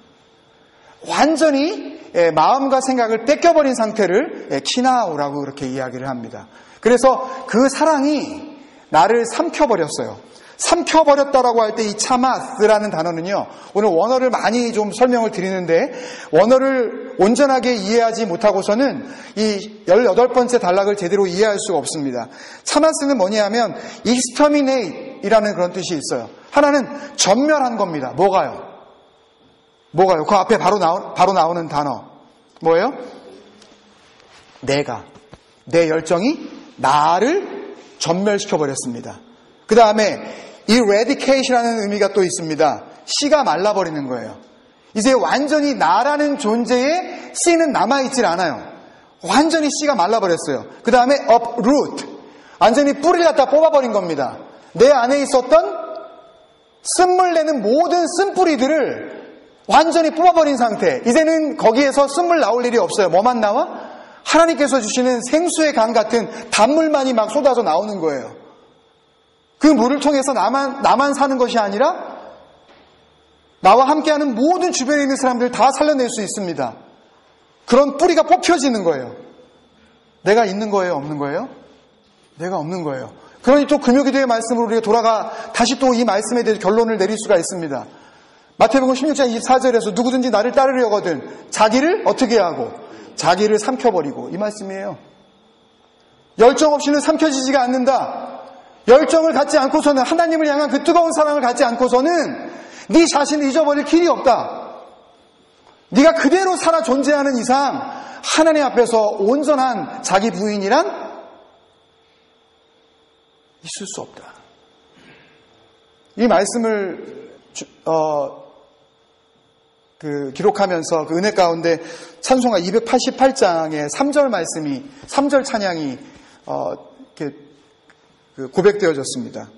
완전히 마음과 생각을 뺏겨버린 상태를 키나우라고 그렇게 이야기를 합니다. 그래서 그 사랑이 나를 삼켜버렸어요. 삼켜버렸다라고 할 때 이 차마스라는 단어는요, 오늘 원어를 많이 좀 설명을 드리는데 원어를 온전하게 이해하지 못하고서는 이 18번째 단락을 제대로 이해할 수가 없습니다. 차마스는 뭐냐면 exterminate이라는 그런 뜻이 있어요. 하나는 전멸한 겁니다. 뭐가요? 그 앞에 바로 나오는 단어 뭐예요? 내 열정이 나를 전멸시켜버렸습니다. 그 다음에 eradication이라는 의미가 또 있습니다. 씨가 말라버리는 거예요. 이제 완전히 나라는 존재의 씨는 남아있질 않아요. 완전히 씨가 말라버렸어요. 그 다음에 uproot, 완전히 뿌리를 갖다 뽑아버린 겁니다. 내 안에 있었던 쓴물 내는 모든 쓴뿌리들을 완전히 뽑아버린 상태. 이제는 거기에서 쓴물 나올 일이 없어요. 뭐만 나와? 하나님께서 주시는 생수의 강 같은 단물만이 막 쏟아져 나오는 거예요. 그 물을 통해서 나만 사는 것이 아니라 나와 함께하는 모든 주변에 있는 사람들 다 살려낼 수 있습니다. 그런 뿌리가 뽑혀지는 거예요. 내가 있는 거예요? 없는 거예요? 내가 없는 거예요. 그러니 또 금요기도의 말씀으로 우리가 돌아가 다시 또 이 말씀에 대해 결론을 내릴 수가 있습니다. 마태복음 16장 24절에서 누구든지 나를 따르려거든 자기를 어떻게 하고 자기를 삼켜버리고, 이 말씀이에요. 열정 없이는 삼켜지지가 않는다. 열정을 갖지 않고서는, 하나님을 향한 그 뜨거운 사랑을 갖지 않고서는 네 자신을 잊어버릴 길이 없다. 네가 그대로 살아 존재하는 이상 하나님 앞에서 온전한 자기 부인이란 있을 수 없다. 이 말씀을 기록하면서 그 은혜 가운데 찬송가 288장의 3절 말씀이, 3절 찬양이, 이렇게 고백되어졌습니다.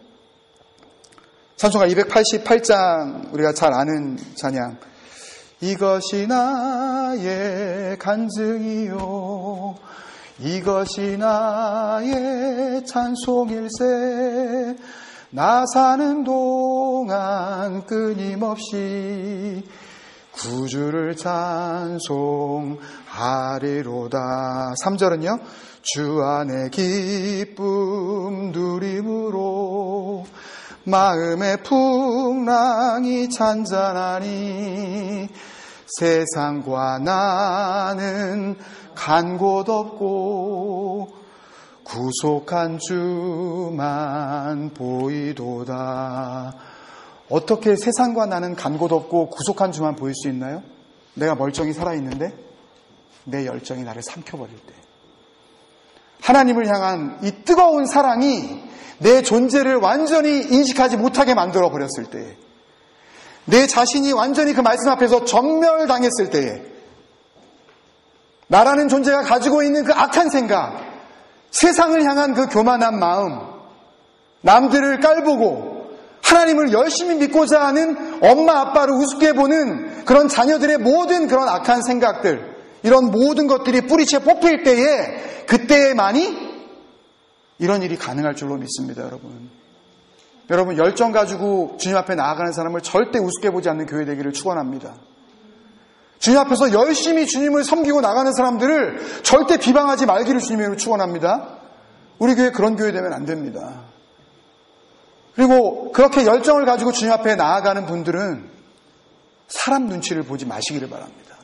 찬송가 288장, 우리가 잘 아는 찬양. 이것이 나의 간증이요, 이것이 나의 찬송일세. 나 사는 동안 끊임없이 구주를 찬송하리로다. 3절은요. 주 안에 기쁨 누림으로 마음의 풍랑이 잔잔하니 세상과 나는 간 곳 없고 구속한 주만 보이도다. 어떻게 세상과 나는 간 곳 없고 구속한 주만 보일 수 있나요? 내가 멀쩡히 살아있는데 내 열정이 나를 삼켜버릴 때, 하나님을 향한 이 뜨거운 사랑이 내 존재를 완전히 인식하지 못하게 만들어 버렸을 때에, 내 자신이 완전히 그 말씀 앞에서 전멸당했을 때에, 나라는 존재가 가지고 있는 그 악한 생각, 세상을 향한 그 교만한 마음, 남들을 깔보고 하나님을 열심히 믿고자 하는 엄마 아빠를 우습게 보는 그런 자녀들의 모든 그런 악한 생각들, 이런 모든 것들이 뿌리채 뽑힐 때에, 그때에만이 이런 일이 가능할 줄로 믿습니다. 여러분 열정 가지고 주님 앞에 나아가는 사람을 절대 우습게 보지 않는 교회 되기를 축원합니다. 주님 앞에서 열심히 주님을 섬기고 나가는 사람들을 절대 비방하지 말기를 주님으로 축원합니다. 우리 교회 그런 교회 되면 안 됩니다. 그리고 그렇게 열정을 가지고 주님 앞에 나아가는 분들은 사람 눈치를 보지 마시기를 바랍니다.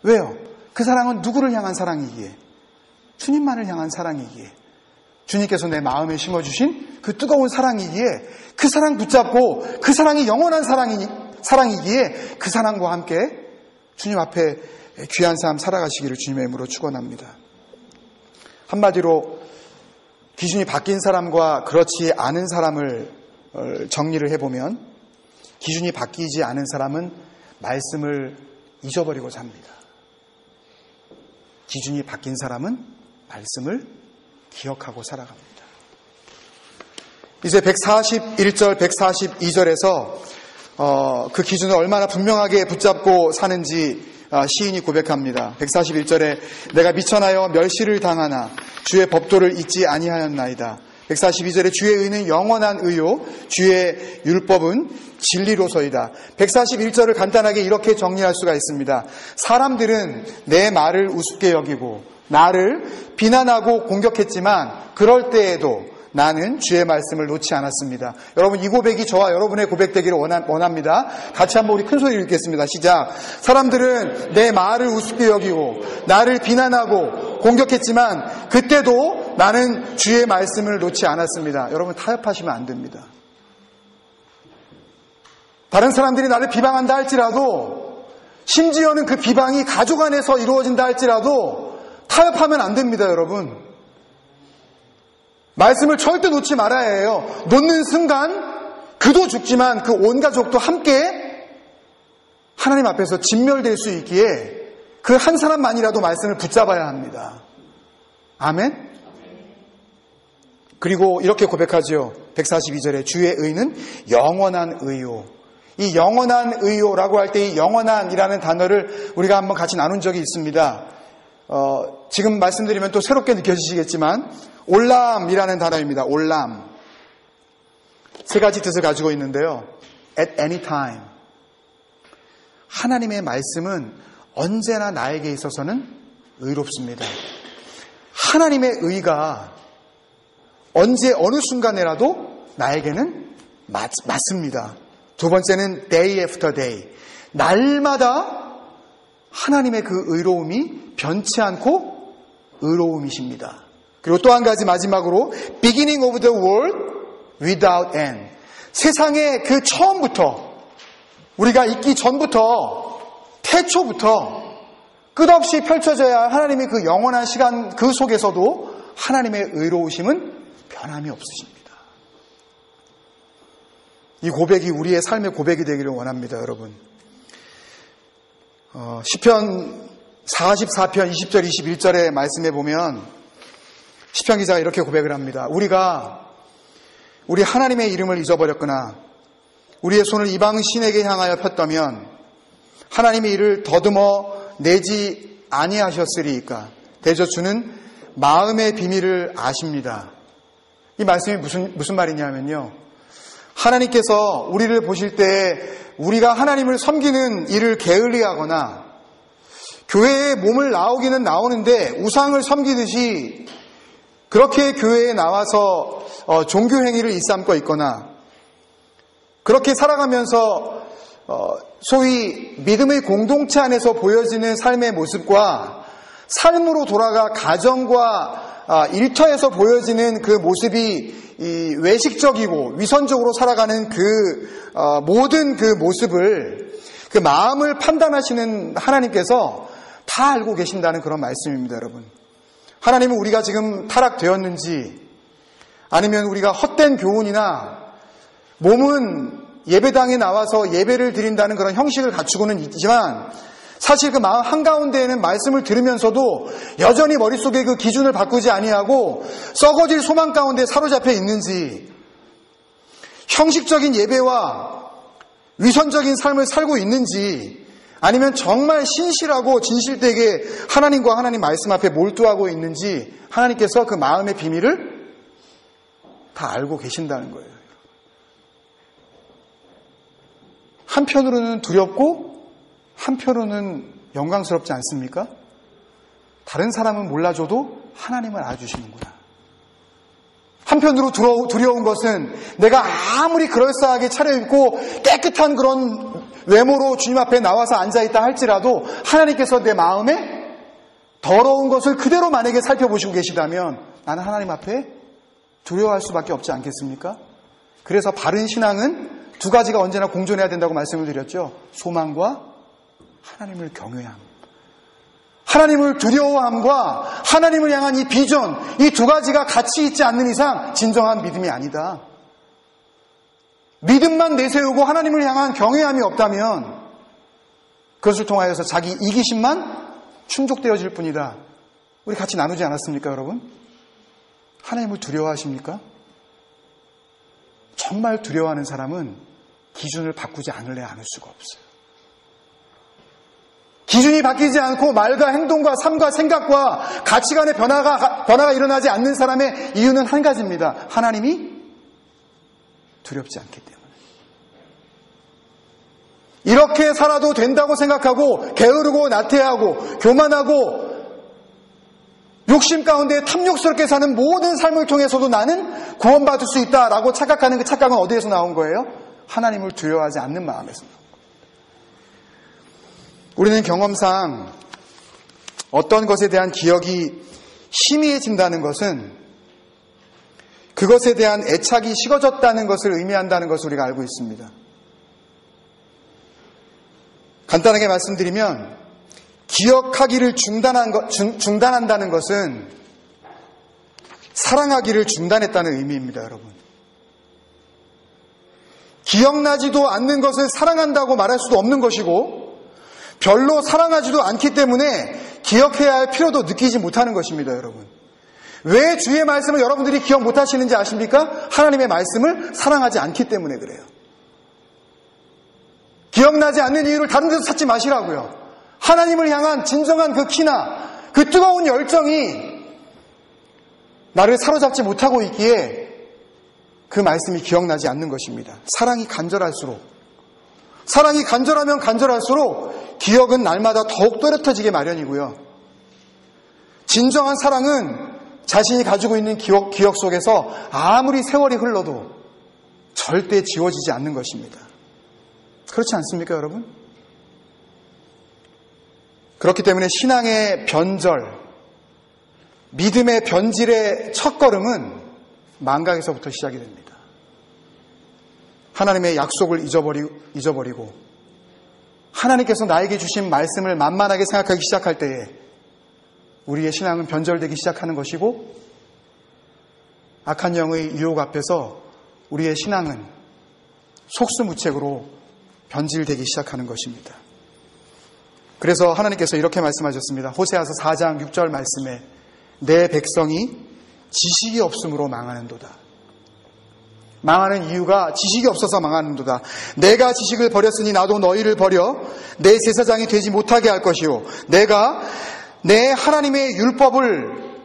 왜요? 그 사랑은 누구를 향한 사랑이기에? 주님만을 향한 사랑이기에, 주님께서 내 마음에 심어주신 그 뜨거운 사랑이기에, 그 사랑 붙잡고 그 사랑이 영원한 사랑이기에 그 사랑과 함께 주님 앞에 귀한 삶 살아가시기를 주님의 이름으로 축원합니다. 한마디로 기준이 바뀐 사람과 그렇지 않은 사람을 정리를 해보면, 기준이 바뀌지 않은 사람은 말씀을 잊어버리고 삽니다. 기준이 바뀐 사람은 말씀을 기억하고 살아갑니다. 이제 141절, 142절에서 그 기준을 얼마나 분명하게 붙잡고 사는지 시인이 고백합니다. 141절에 내가 미천하여 멸시를 당하나 주의 법도를 잊지 아니하였나이다. 142절에 주의 의는 영원한 의요 주의 율법은 진리로서이다. 141절을 간단하게 이렇게 정리할 수가 있습니다. 사람들은 내 말을 우습게 여기고 나를 비난하고 공격했지만 그럴 때에도 나는 주의 말씀을 놓지 않았습니다. 여러분, 이 고백이 저와 여러분의 고백되기를 원합니다. 같이 한번 우리 큰 소리로 읽겠습니다. 시작. 사람들은 내 말을 우습게 여기고 나를 비난하고 공격했지만 그때도 나는 주의 말씀을 놓지 않았습니다. 여러분, 타협하시면 안 됩니다. 다른 사람들이 나를 비방한다 할지라도, 심지어는 그 비방이 가족 안에서 이루어진다 할지라도 타협하면 안 됩니다. 여러분, 말씀을 절대 놓지 말아야 해요. 놓는 순간 그도 죽지만 그 온 가족도 함께 하나님 앞에서 진멸될 수 있기에 그 한 사람만이라도 말씀을 붙잡아야 합니다. 아멘? 그리고 이렇게 고백하죠. 142절에 주의 의는 영원한 의요. 이 영원한 의요라고 할 때 이 영원한이라는 단어를 우리가 한번 같이 나눈 적이 있습니다. 지금 말씀드리면 또 새롭게 느껴지시겠지만 올람이라는 단어입니다. 올람. 세 가지 뜻을 가지고 있는데요. At any time. 하나님의 말씀은 언제나 나에게 있어서는 의롭습니다. 하나님의 의가 언제 어느 순간에라도 나에게는 맞습니다. 두 번째는 day after day. 날마다 하나님의 그 의로움이 변치 않고 의로움이십니다. 그리고 또 한 가지 마지막으로 beginning of the world without end. 세상의 그 처음부터, 우리가 있기 전부터, 태초부터 끝없이 펼쳐져야 할 하나님의 그 영원한 시간 그 속에서도 하나님의 의로우심은 변함이 없으십니다. 이 고백이 우리의 삶의 고백이 되기를 원합니다, 여러분. 시편 44편 20절 21절의 말씀에 보면 시편 기자가 이렇게 고백을 합니다. 우리 하나님의 이름을 잊어버렸거나 우리의 손을 이방 신에게 향하여 폈다면 하나님의 이를 더듬어 내지 아니하셨으리이까. 대저 주는 마음의 비밀을 아십니다. 이 말씀이 무슨 말이냐면요, 하나님께서 우리를 보실 때 우리가 하나님을 섬기는 일을 게을리하거나 교회에 몸을 나오기는 나오는데 우상을 섬기듯이 그렇게 교회에 나와서 종교 행위를 일삼고 있거나 그렇게 살아가면서 소위 믿음의 공동체 안에서 보여지는 삶의 모습과 삶으로 돌아가 가정과 일터에서 보여지는 그 모습이 이 외식적이고 위선적으로 살아가는 모든 그 모습을, 그 마음을 판단하시는 하나님께서 다 알고 계신다는 그런 말씀입니다, 여러분. 하나님은 우리가 지금 타락되었는지, 아니면 우리가 헛된 교훈이나 몸은 예배당에 나와서 예배를 드린다는 그런 형식을 갖추고는 있지만 사실 그 마음 한가운데에는 말씀을 들으면서도 여전히 머릿속에 그 기준을 바꾸지 아니하고 썩어질 소망 가운데 사로잡혀 있는지, 형식적인 예배와 위선적인 삶을 살고 있는지, 아니면 정말 신실하고 진실되게 하나님과 하나님 말씀 앞에 몰두하고 있는지 하나님께서 그 마음의 비밀을 다 알고 계신다는 거예요. 한편으로는 두렵고 한편으로는 영광스럽지 않습니까? 다른 사람은 몰라줘도 하나님은 알아주시는구나. 한편으로 두려운 것은 내가 아무리 그럴싸하게 차려입고 깨끗한 그런 외모로 주님 앞에 나와서 앉아있다 할지라도 하나님께서 내 마음에 더러운 것을 그대로 만약에 살펴보시고 계시다면 나는 하나님 앞에 두려워할 수밖에 없지 않겠습니까? 그래서 바른 신앙은 두 가지가 언제나 공존해야 된다고 말씀을 드렸죠. 소망과 하나님을 경외함. 하나님을 두려워함과 하나님을 향한 이 비전, 이 두 가지가 같이 있지 않는 이상 진정한 믿음이 아니다. 믿음만 내세우고 하나님을 향한 경외함이 없다면 그것을 통하여서 자기 이기심만 충족되어질 뿐이다. 우리 같이 나누지 않았습니까, 여러분? 하나님을 두려워하십니까? 정말 두려워하는 사람은 기준을 바꾸지 않을 수가 없어요. 기준이 바뀌지 않고 말과 행동과 삶과 생각과 가치관의 변화가 일어나지 않는 사람의 이유는 한 가지입니다. 하나님이 두렵지 않기 때문에. 이렇게 살아도 된다고 생각하고 게으르고 나태하고 교만하고 욕심 가운데 탐욕스럽게 사는 모든 삶을 통해서도 나는 구원받을 수 있다라고 착각하는 그 착각은 어디에서 나온 거예요? 하나님을 두려워하지 않는 마음에서. 우리는 경험상 어떤 것에 대한 기억이 희미해진다는 것은 그것에 대한 애착이 식어졌다는 것을 의미한다는 것을 우리가 알고 있습니다. 간단하게 말씀드리면 기억하기를 중단한다는 것은 사랑하기를 중단했다는 의미입니다, 여러분. 기억나지도 않는 것을 사랑한다고 말할 수도 없는 것이고 별로 사랑하지도 않기 때문에 기억해야 할 필요도 느끼지 못하는 것입니다, 여러분. 왜 주의 말씀을 여러분들이 기억 못하시는지 아십니까? 하나님의 말씀을 사랑하지 않기 때문에 그래요. 기억나지 않는 이유를 다른 데서 찾지 마시라고요. 하나님을 향한 진정한 그 키나 그 뜨거운 열정이 나를 사로잡지 못하고 있기에 그 말씀이 기억나지 않는 것입니다. 사랑이 간절하면 간절할수록 기억은 날마다 더욱 또렷해지게 마련이고요. 진정한 사랑은 자신이 가지고 있는 기억 속에서 아무리 세월이 흘러도 절대 지워지지 않는 것입니다. 그렇지 않습니까, 여러분? 그렇기 때문에 신앙의 변절, 믿음의 변질의 첫걸음은 망각에서부터 시작이 됩니다. 하나님의 약속을 잊어버리고 하나님께서 나에게 주신 말씀을 만만하게 생각하기 시작할 때에 우리의 신앙은 변절되기 시작하는 것이고 악한 영의 유혹 앞에서 우리의 신앙은 속수무책으로 변질되기 시작하는 것입니다. 그래서 하나님께서 이렇게 말씀하셨습니다. 호세아서 4장 6절 말씀에 내 백성이 지식이 없음으로 망하는도다. 망하는 이유가 지식이 없어서 망하는도다. 내가 지식을 버렸으니 나도 너희를 버려 내 제사장이 되지 못하게 할 것이요 내가 내 하나님의 율법을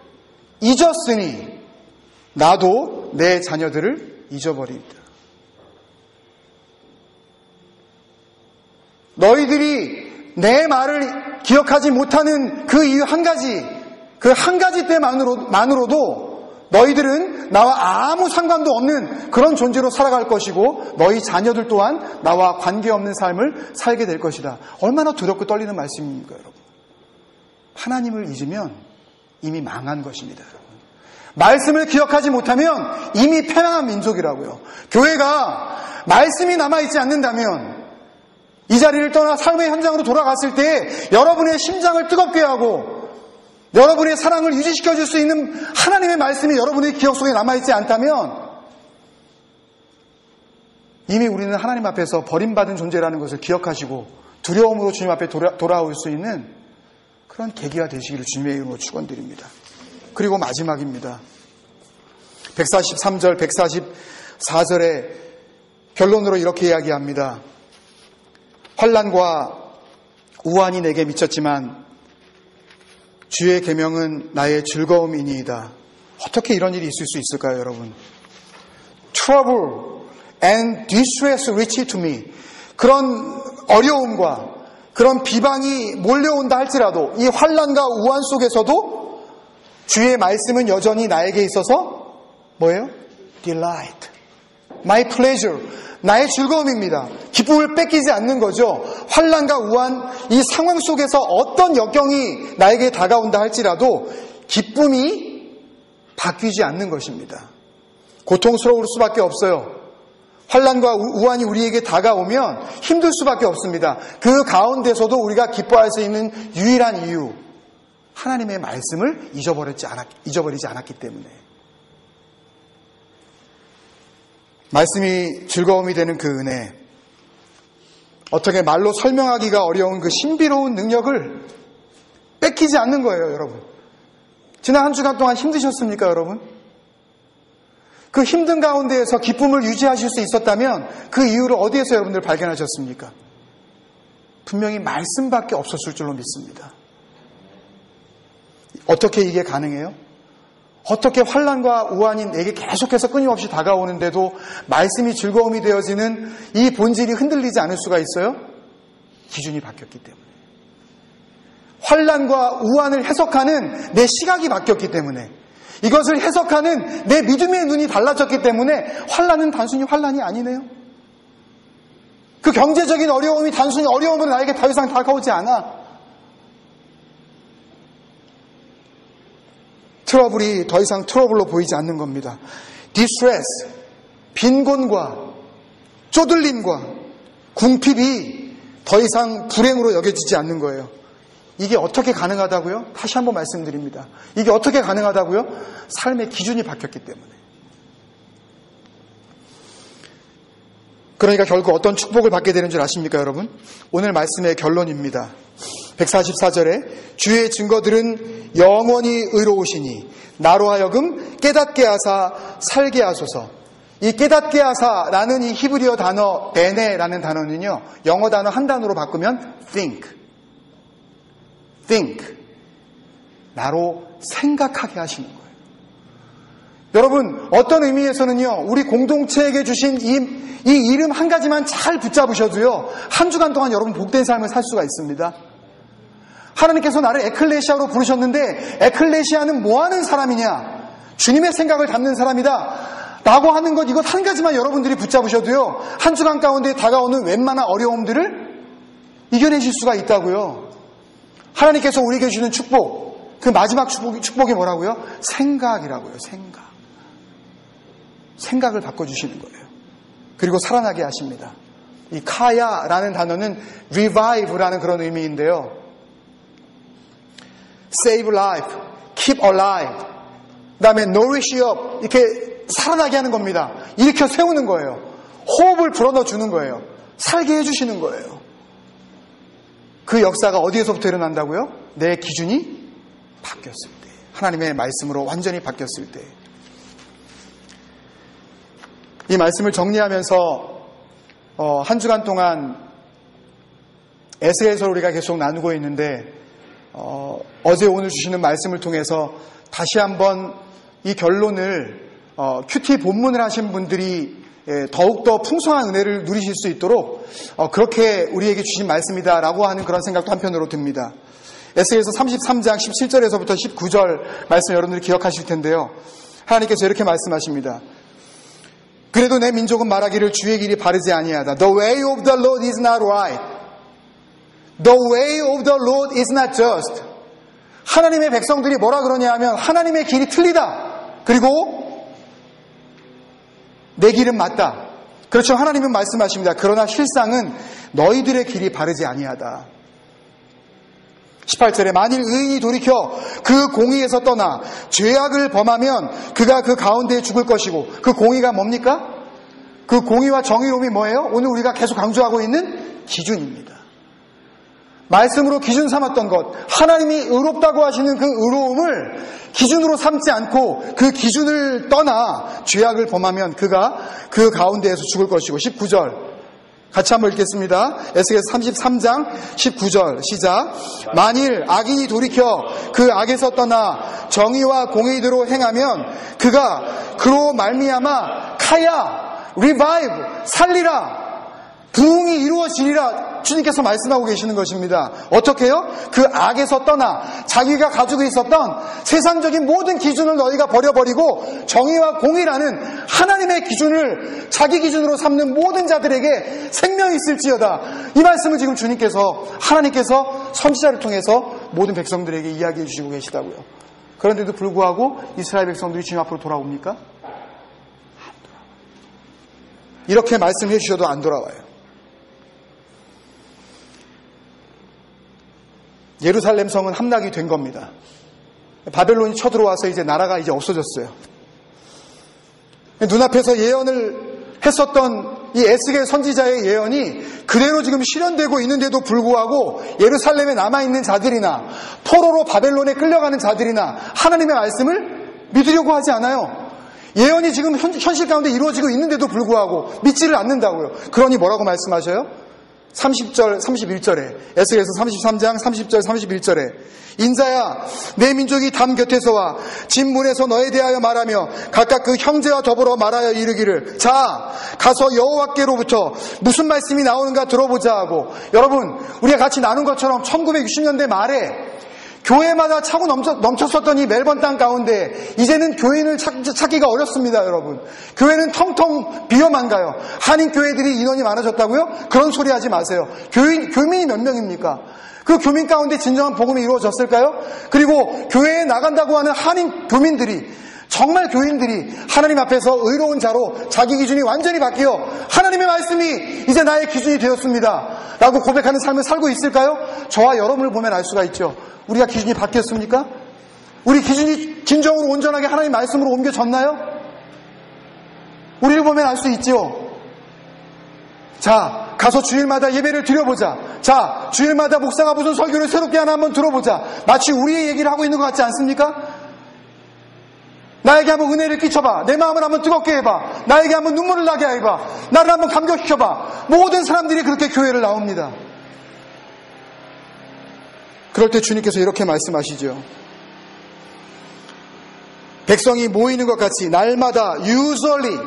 잊었으니 나도 내 자녀들을 잊어버리리다. 너희들이 내 말을 기억하지 못하는 그 이유 한 가지, 그 한 가지 때만으로도 너희들은 나와 아무 상관도 없는 그런 존재로 살아갈 것이고 너희 자녀들 또한 나와 관계없는 삶을 살게 될 것이다. 얼마나 두렵고 떨리는 말씀입니까, 여러분? 하나님을 잊으면 이미 망한 것입니다, 여러분. 말씀을 기억하지 못하면 이미 패망한 민족이라고요. 교회가 말씀이 남아있지 않는다면 이 자리를 떠나 삶의 현장으로 돌아갔을 때 여러분의 심장을 뜨겁게 하고 여러분의 사랑을 유지시켜줄 수 있는 하나님의 말씀이 여러분의 기억 속에 남아있지 않다면 이미 우리는 하나님 앞에서 버림받은 존재라는 것을 기억하시고 두려움으로 주님 앞에 돌아올 수 있는 그런 계기가 되시기를 주님의 이름으로 축원드립니다. 그리고 마지막입니다. 143절, 144절의 결론으로 이렇게 이야기합니다. 환난과 우환이 내게 미쳤지만 주의 계명은 나의 즐거움이니이다. 어떻게 이런 일이 있을 수 있을까요, 여러분? Trouble and distress reach to me. 그런 어려움과 그런 비방이 몰려온다 할지라도 이 환난과 우환 속에서도 주의 말씀은 여전히 나에게 있어서 뭐예요? Delight, my pleasure, 나의 즐거움입니다. 기쁨을 뺏기지 않는 거죠. 환난과 우환, 이 상황 속에서 어떤 역경이 나에게 다가온다 할지라도 기쁨이 바뀌지 않는 것입니다. 고통스러울 수밖에 없어요. 환난과 우환이 우리에게 다가오면 힘들 수밖에 없습니다. 그 가운데서도 우리가 기뻐할 수 있는 유일한 이유, 하나님의 말씀을 잊어버리지 않았기 때문에. 말씀이 즐거움이 되는 그 은혜, 어떻게 말로 설명하기가 어려운 그 신비로운 능력을 뺏기지 않는 거예요, 여러분. 지난 한 주간 동안 힘드셨습니까, 여러분? 그 힘든 가운데에서 기쁨을 유지하실 수 있었다면 그 이유를 어디에서 여러분들 발견하셨습니까? 분명히 말씀밖에 없었을 줄로 믿습니다. 어떻게 이게 가능해요? 어떻게 환난과 우환이 내게 계속해서 끊임없이 다가오는데도 말씀이 즐거움이 되어지는 이 본질이 흔들리지 않을 수가 있어요? 기준이 바뀌었기 때문에. 환난과 우환을 해석하는 내 시각이 바뀌었기 때문에, 이것을 해석하는 내 믿음의 눈이 달라졌기 때문에 환난은 단순히 환난이 아니네요. 그 경제적인 어려움이 단순히 어려움으로 나에게 더 이상 다가오지 않아. 트러블이 더 이상 트러블로 보이지 않는 겁니다. 디스트레스, 빈곤과 쪼들림과 궁핍이 더 이상 불행으로 여겨지지 않는 거예요. 이게 어떻게 가능하다고요? 다시 한번 말씀드립니다. 이게 어떻게 가능하다고요? 삶의 기준이 바뀌었기 때문에. 그러니까 결국 어떤 축복을 받게 되는 줄 아십니까, 여러분? 오늘 말씀의 결론입니다. 144절에 주의 증거들은 영원히 의로우시니 나로 하여금 깨닫게 하사 살게 하소서. 이 깨닫게 하사라는 이 히브리어 단어 베네라는 단어는요, 영어 단어 한 단어로 바꾸면 think, 나로 생각하게 하시는 거예요. 여러분, 어떤 의미에서는요, 우리 공동체에게 주신 이 이름 한 가지만 잘 붙잡으셔도요, 한 주간 동안 여러분 복된 삶을 살 수가 있습니다. 하나님께서 나를 에클레시아로 부르셨는데 에클레시아는 뭐하는 사람이냐? 주님의 생각을 담는 사람이다 라고 하는 것, 이것 한 가지만 여러분들이 붙잡으셔도요, 한 주간 가운데 다가오는 웬만한 어려움들을 이겨내실 수가 있다고요. 하나님께서 우리에게 주는 축복, 그 마지막 축복이 뭐라고요? 생각이라고요. 생각을 바꿔주시는 거예요. 그리고 살아나게 하십니다. 이 카야라는 단어는 revive라는 그런 의미인데요, save life, keep alive, 그 다음에 nourish up, 이렇게 살아나게 하는 겁니다. 일으켜 세우는 거예요. 호흡을 불어넣어 주는 거예요. 살게 해주시는 거예요. 그 역사가 어디에서부터 일어난다고요? 내 기준이 바뀌었을 때, 하나님의 말씀으로 완전히 바뀌었을 때. 이 말씀을 정리하면서 한 주간 동안 에스겔서를 우리가 계속 나누고 있는데 어제 오늘 주시는 말씀을 통해서 다시 한번 이 결론을 큐티 본문을 하신 분들이 더욱더 풍성한 은혜를 누리실 수 있도록 그렇게 우리에게 주신 말씀이다라고 하는 그런 생각도 한편으로 듭니다. 에스겔서 33장 17절에서부터 19절 말씀 여러분들이 기억하실 텐데요. 하나님께서 이렇게 말씀하십니다. 그래도 내 민족은 말하기를 주의 길이 바르지 아니하다. The way of the Lord is not right. The way of the Lord is not just. 하나님의 백성들이 뭐라 그러냐 하면 하나님의 길이 틀리다. 그리고 내 길은 맞다. 그렇죠. 하나님은 말씀하십니다. 그러나 실상은 너희들의 길이 바르지 아니하다. 18절에 만일 의인이 돌이켜 그 공의에서 떠나 죄악을 범하면 그가 그 가운데에 죽을 것이고, 그 공의가 뭡니까? 그 공의와 정의로움이 뭐예요? 오늘 우리가 계속 강조하고 있는 기준입니다. 말씀으로 기준 삼았던 것, 하나님이 의롭다고 하시는 그 의로움을 기준으로 삼지 않고 그 기준을 떠나 죄악을 범하면 그가 그 가운데에서 죽을 것이고. 19절 같이 한번 읽겠습니다. 에스겔서 33장 19절 시작. 만일 악인이 돌이켜 그 악에서 떠나 정의와 공의대로 행하면 그가 그로 말미암아 카야 revive 살리라 부흥이 이루어지리라 주님께서 말씀하고 계시는 것입니다. 어떻게 해요? 그 악에서 떠나 자기가 가지고 있었던 세상적인 모든 기준을 너희가 버려버리고 정의와 공의라는 하나님의 기준을 자기 기준으로 삼는 모든 자들에게 생명이 있을지어다. 이 말씀을 지금 주님께서, 하나님께서 선지자를 통해서 모든 백성들에게 이야기해 주시고 계시다고요. 그런데도 불구하고 이스라엘 백성들이 주님 앞으로 돌아옵니까? 안 돌아와요. 이렇게 말씀해 주셔도 안 돌아와요. 예루살렘 성은 함락이 된 겁니다. 바벨론이 쳐들어와서 이제 나라가 이제 없어졌어요. 눈앞에서 예언을 했었던 이 에스겔 선지자의 예언이 그대로 지금 실현되고 있는데도 불구하고 예루살렘에 남아있는 자들이나 포로로 바벨론에 끌려가는 자들이나 하나님의 말씀을 믿으려고 하지 않아요. 예언이 지금 현실 가운데 이루어지고 있는데도 불구하고 믿지를 않는다고요. 그러니 뭐라고 말씀하셔요? 30절, 31절에 에스겔서 33장 30절, 31절에 인자야 내 민족이 담 곁에서와 집 문에서 너에 대하여 말하며 각각 그 형제와 더불어 말하여 이르기를 자 가서 여호와께로부터 무슨 말씀이 나오는가 들어보자 하고. 여러분 우리가 같이 나눈 것처럼 1960년대 말에 교회마다 차고 넘쳤었던 이 멜번 땅 가운데 이제는 교인을 찾기가 어렵습니다. 여러분 교회는 텅텅 비어만가요. 한인 교회들이 인원이 많아졌다고요? 그런 소리 하지 마세요. 교민이 몇 명입니까? 그 교민 가운데 진정한 복음이 이루어졌을까요? 그리고 교회에 나간다고 하는 한인 교민들이, 정말 교인들이 하나님 앞에서 의로운 자로 자기 기준이 완전히 바뀌어 하나님의 말씀이 이제 나의 기준이 되었습니다 라고 고백하는 삶을 살고 있을까요? 저와 여러분을 보면 알 수가 있죠. 우리가 기준이 바뀌었습니까? 우리 기준이 진정으로 온전하게 하나님 말씀으로 옮겨졌나요? 우리를 보면 알 수 있죠. 자, 가서 주일마다 예배를 드려보자. 자, 주일마다 목사가 무슨 설교를 새롭게 하나 한번 들어보자. 마치 우리의 얘기를 하고 있는 것 같지 않습니까? 나에게 한번 은혜를 끼쳐봐. 내 마음을 한번 뜨겁게 해봐. 나에게 한번 눈물을 나게 해봐. 나를 한번 감격시켜봐. 모든 사람들이 그렇게 교회를 나옵니다. 그럴 때 주님께서 이렇게 말씀하시죠. 백성이 모이는 것 같이 날마다 usually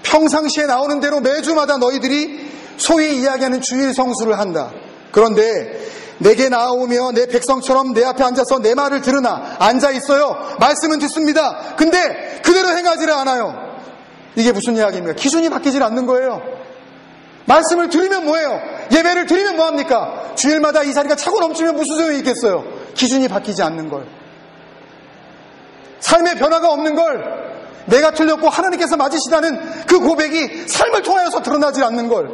평상시에 나오는 대로 매주마다 너희들이 소위 이야기하는 주일 성수를 한다. 그런데 내게 나오며 내 백성처럼 내 앞에 앉아서 내 말을 들으나 앉아있어요. 말씀은 듣습니다. 근데 그대로 행하지를 않아요. 이게 무슨 이야기입니까? 기준이 바뀌질 않는 거예요. 말씀을 들으면 뭐예요? 예배를 드리면 뭐합니까? 주일마다 이 자리가 차고 넘치면 무슨 소용이 있겠어요? 기준이 바뀌지 않는 걸. 삶의 변화가 없는 걸. 내가 틀렸고 하나님께서 맞으시다는 그 고백이 삶을 통하여서 드러나지 않는 걸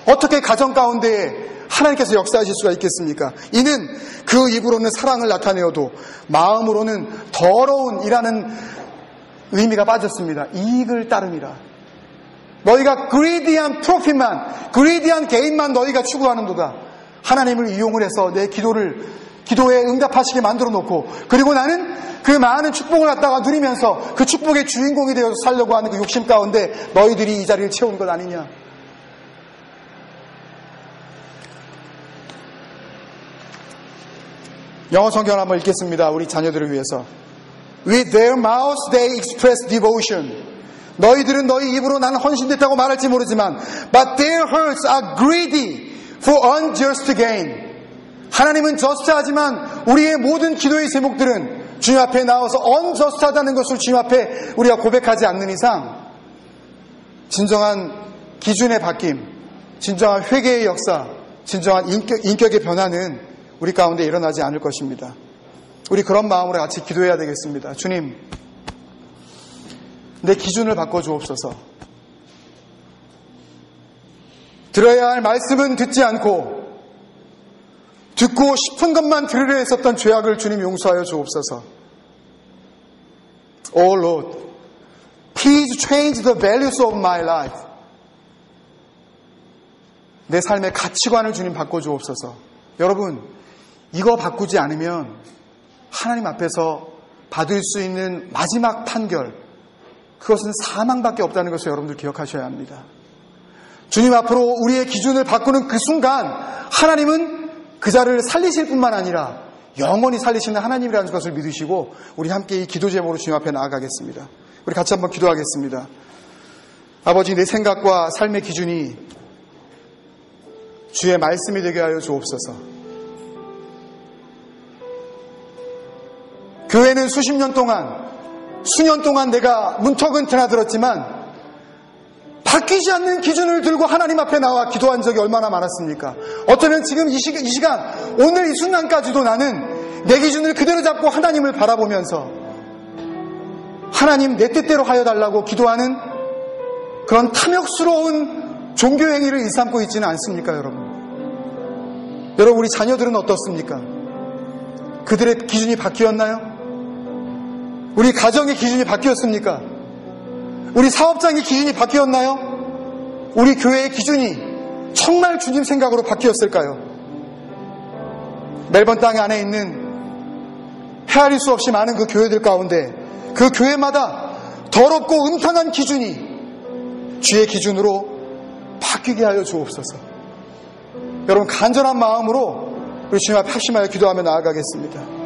어떻게 가정 가운데에 하나님께서 역사하실 수가 있겠습니까? 이는 그 입으로는 사랑을 나타내어도 마음으로는 더러운 이라는 의미가 빠졌습니다. 이익을 따름이라. 너희가 greedy한 프로핏만, greedy한 개인만 너희가 추구하는도다. 하나님을 이용을 해서 내 기도에 응답하시게 만들어 놓고, 그리고 나는 그 많은 축복을 갖다가 누리면서 그 축복의 주인공이 되어서 살려고 하는 그 욕심 가운데 너희들이 이 자리를 채우는 것 아니냐. 영어 성경을 한번 읽겠습니다. 우리 자녀들을 위해서. With their mouths they express devotion. 너희들은 너희 입으로 나는 헌신됐다고 말할지 모르지만 But their hearts are greedy for unjust gain. 하나님은 저스트하지만 우리의 모든 기도의 제목들은 주님 앞에 나와서 unjust하다는 것을 주님 앞에 우리가 고백하지 않는 이상 진정한 기준의 바뀜, 진정한 회개의 역사, 진정한 인격의 변화는 우리 가운데 일어나지 않을 것입니다. 우리 그런 마음으로 같이 기도해야 되겠습니다. 주님, 내 기준을 바꿔주옵소서. 들어야 할 말씀은 듣지 않고 듣고 싶은 것만 들으려 했었던 죄악을 주님 용서하여 주옵소서. Oh Lord, please change the values of my life. 내 삶의 가치관을 주님 바꿔주옵소서. 여러분, 이거 바꾸지 않으면 하나님 앞에서 받을 수 있는 마지막 판결, 그것은 사망밖에 없다는 것을 여러분들 기억하셔야 합니다. 주님 앞으로 우리의 기준을 바꾸는 그 순간 하나님은 그 자를 살리실 뿐만 아니라 영원히 살리시는 하나님이라는 것을 믿으시고 우리 함께 이 기도 제목으로 주님 앞에 나아가겠습니다. 우리 같이 한번 기도하겠습니다. 아버지, 내 생각과 삶의 기준이 주의 말씀이 되게 하여 주옵소서. 교회는 수십 년 동안, 수년 동안 내가 문턱은 드나들었지만 바뀌지 않는 기준을 들고 하나님 앞에 나와 기도한 적이 얼마나 많았습니까? 어쩌면 지금 이 시간, 오늘 이 순간까지도 나는 내 기준을 그대로 잡고 하나님을 바라보면서 하나님 내 뜻대로 하여 달라고 기도하는 그런 탐욕스러운 종교 행위를 일삼고 있지는 않습니까, 여러분? 여러분, 우리 자녀들은 어떻습니까? 그들의 기준이 바뀌었나요? 우리 가정의 기준이 바뀌었습니까? 우리 사업장의 기준이 바뀌었나요? 우리 교회의 기준이 정말 주님 생각으로 바뀌었을까요? 멜번 땅 안에 있는 헤아릴 수 없이 많은 그 교회들 가운데 그 교회마다 더럽고 음탕한 기준이 주의 기준으로 바뀌게 하여 주옵소서. 여러분, 간절한 마음으로 우리 주님 앞에 합심하여 기도하며 나아가겠습니다.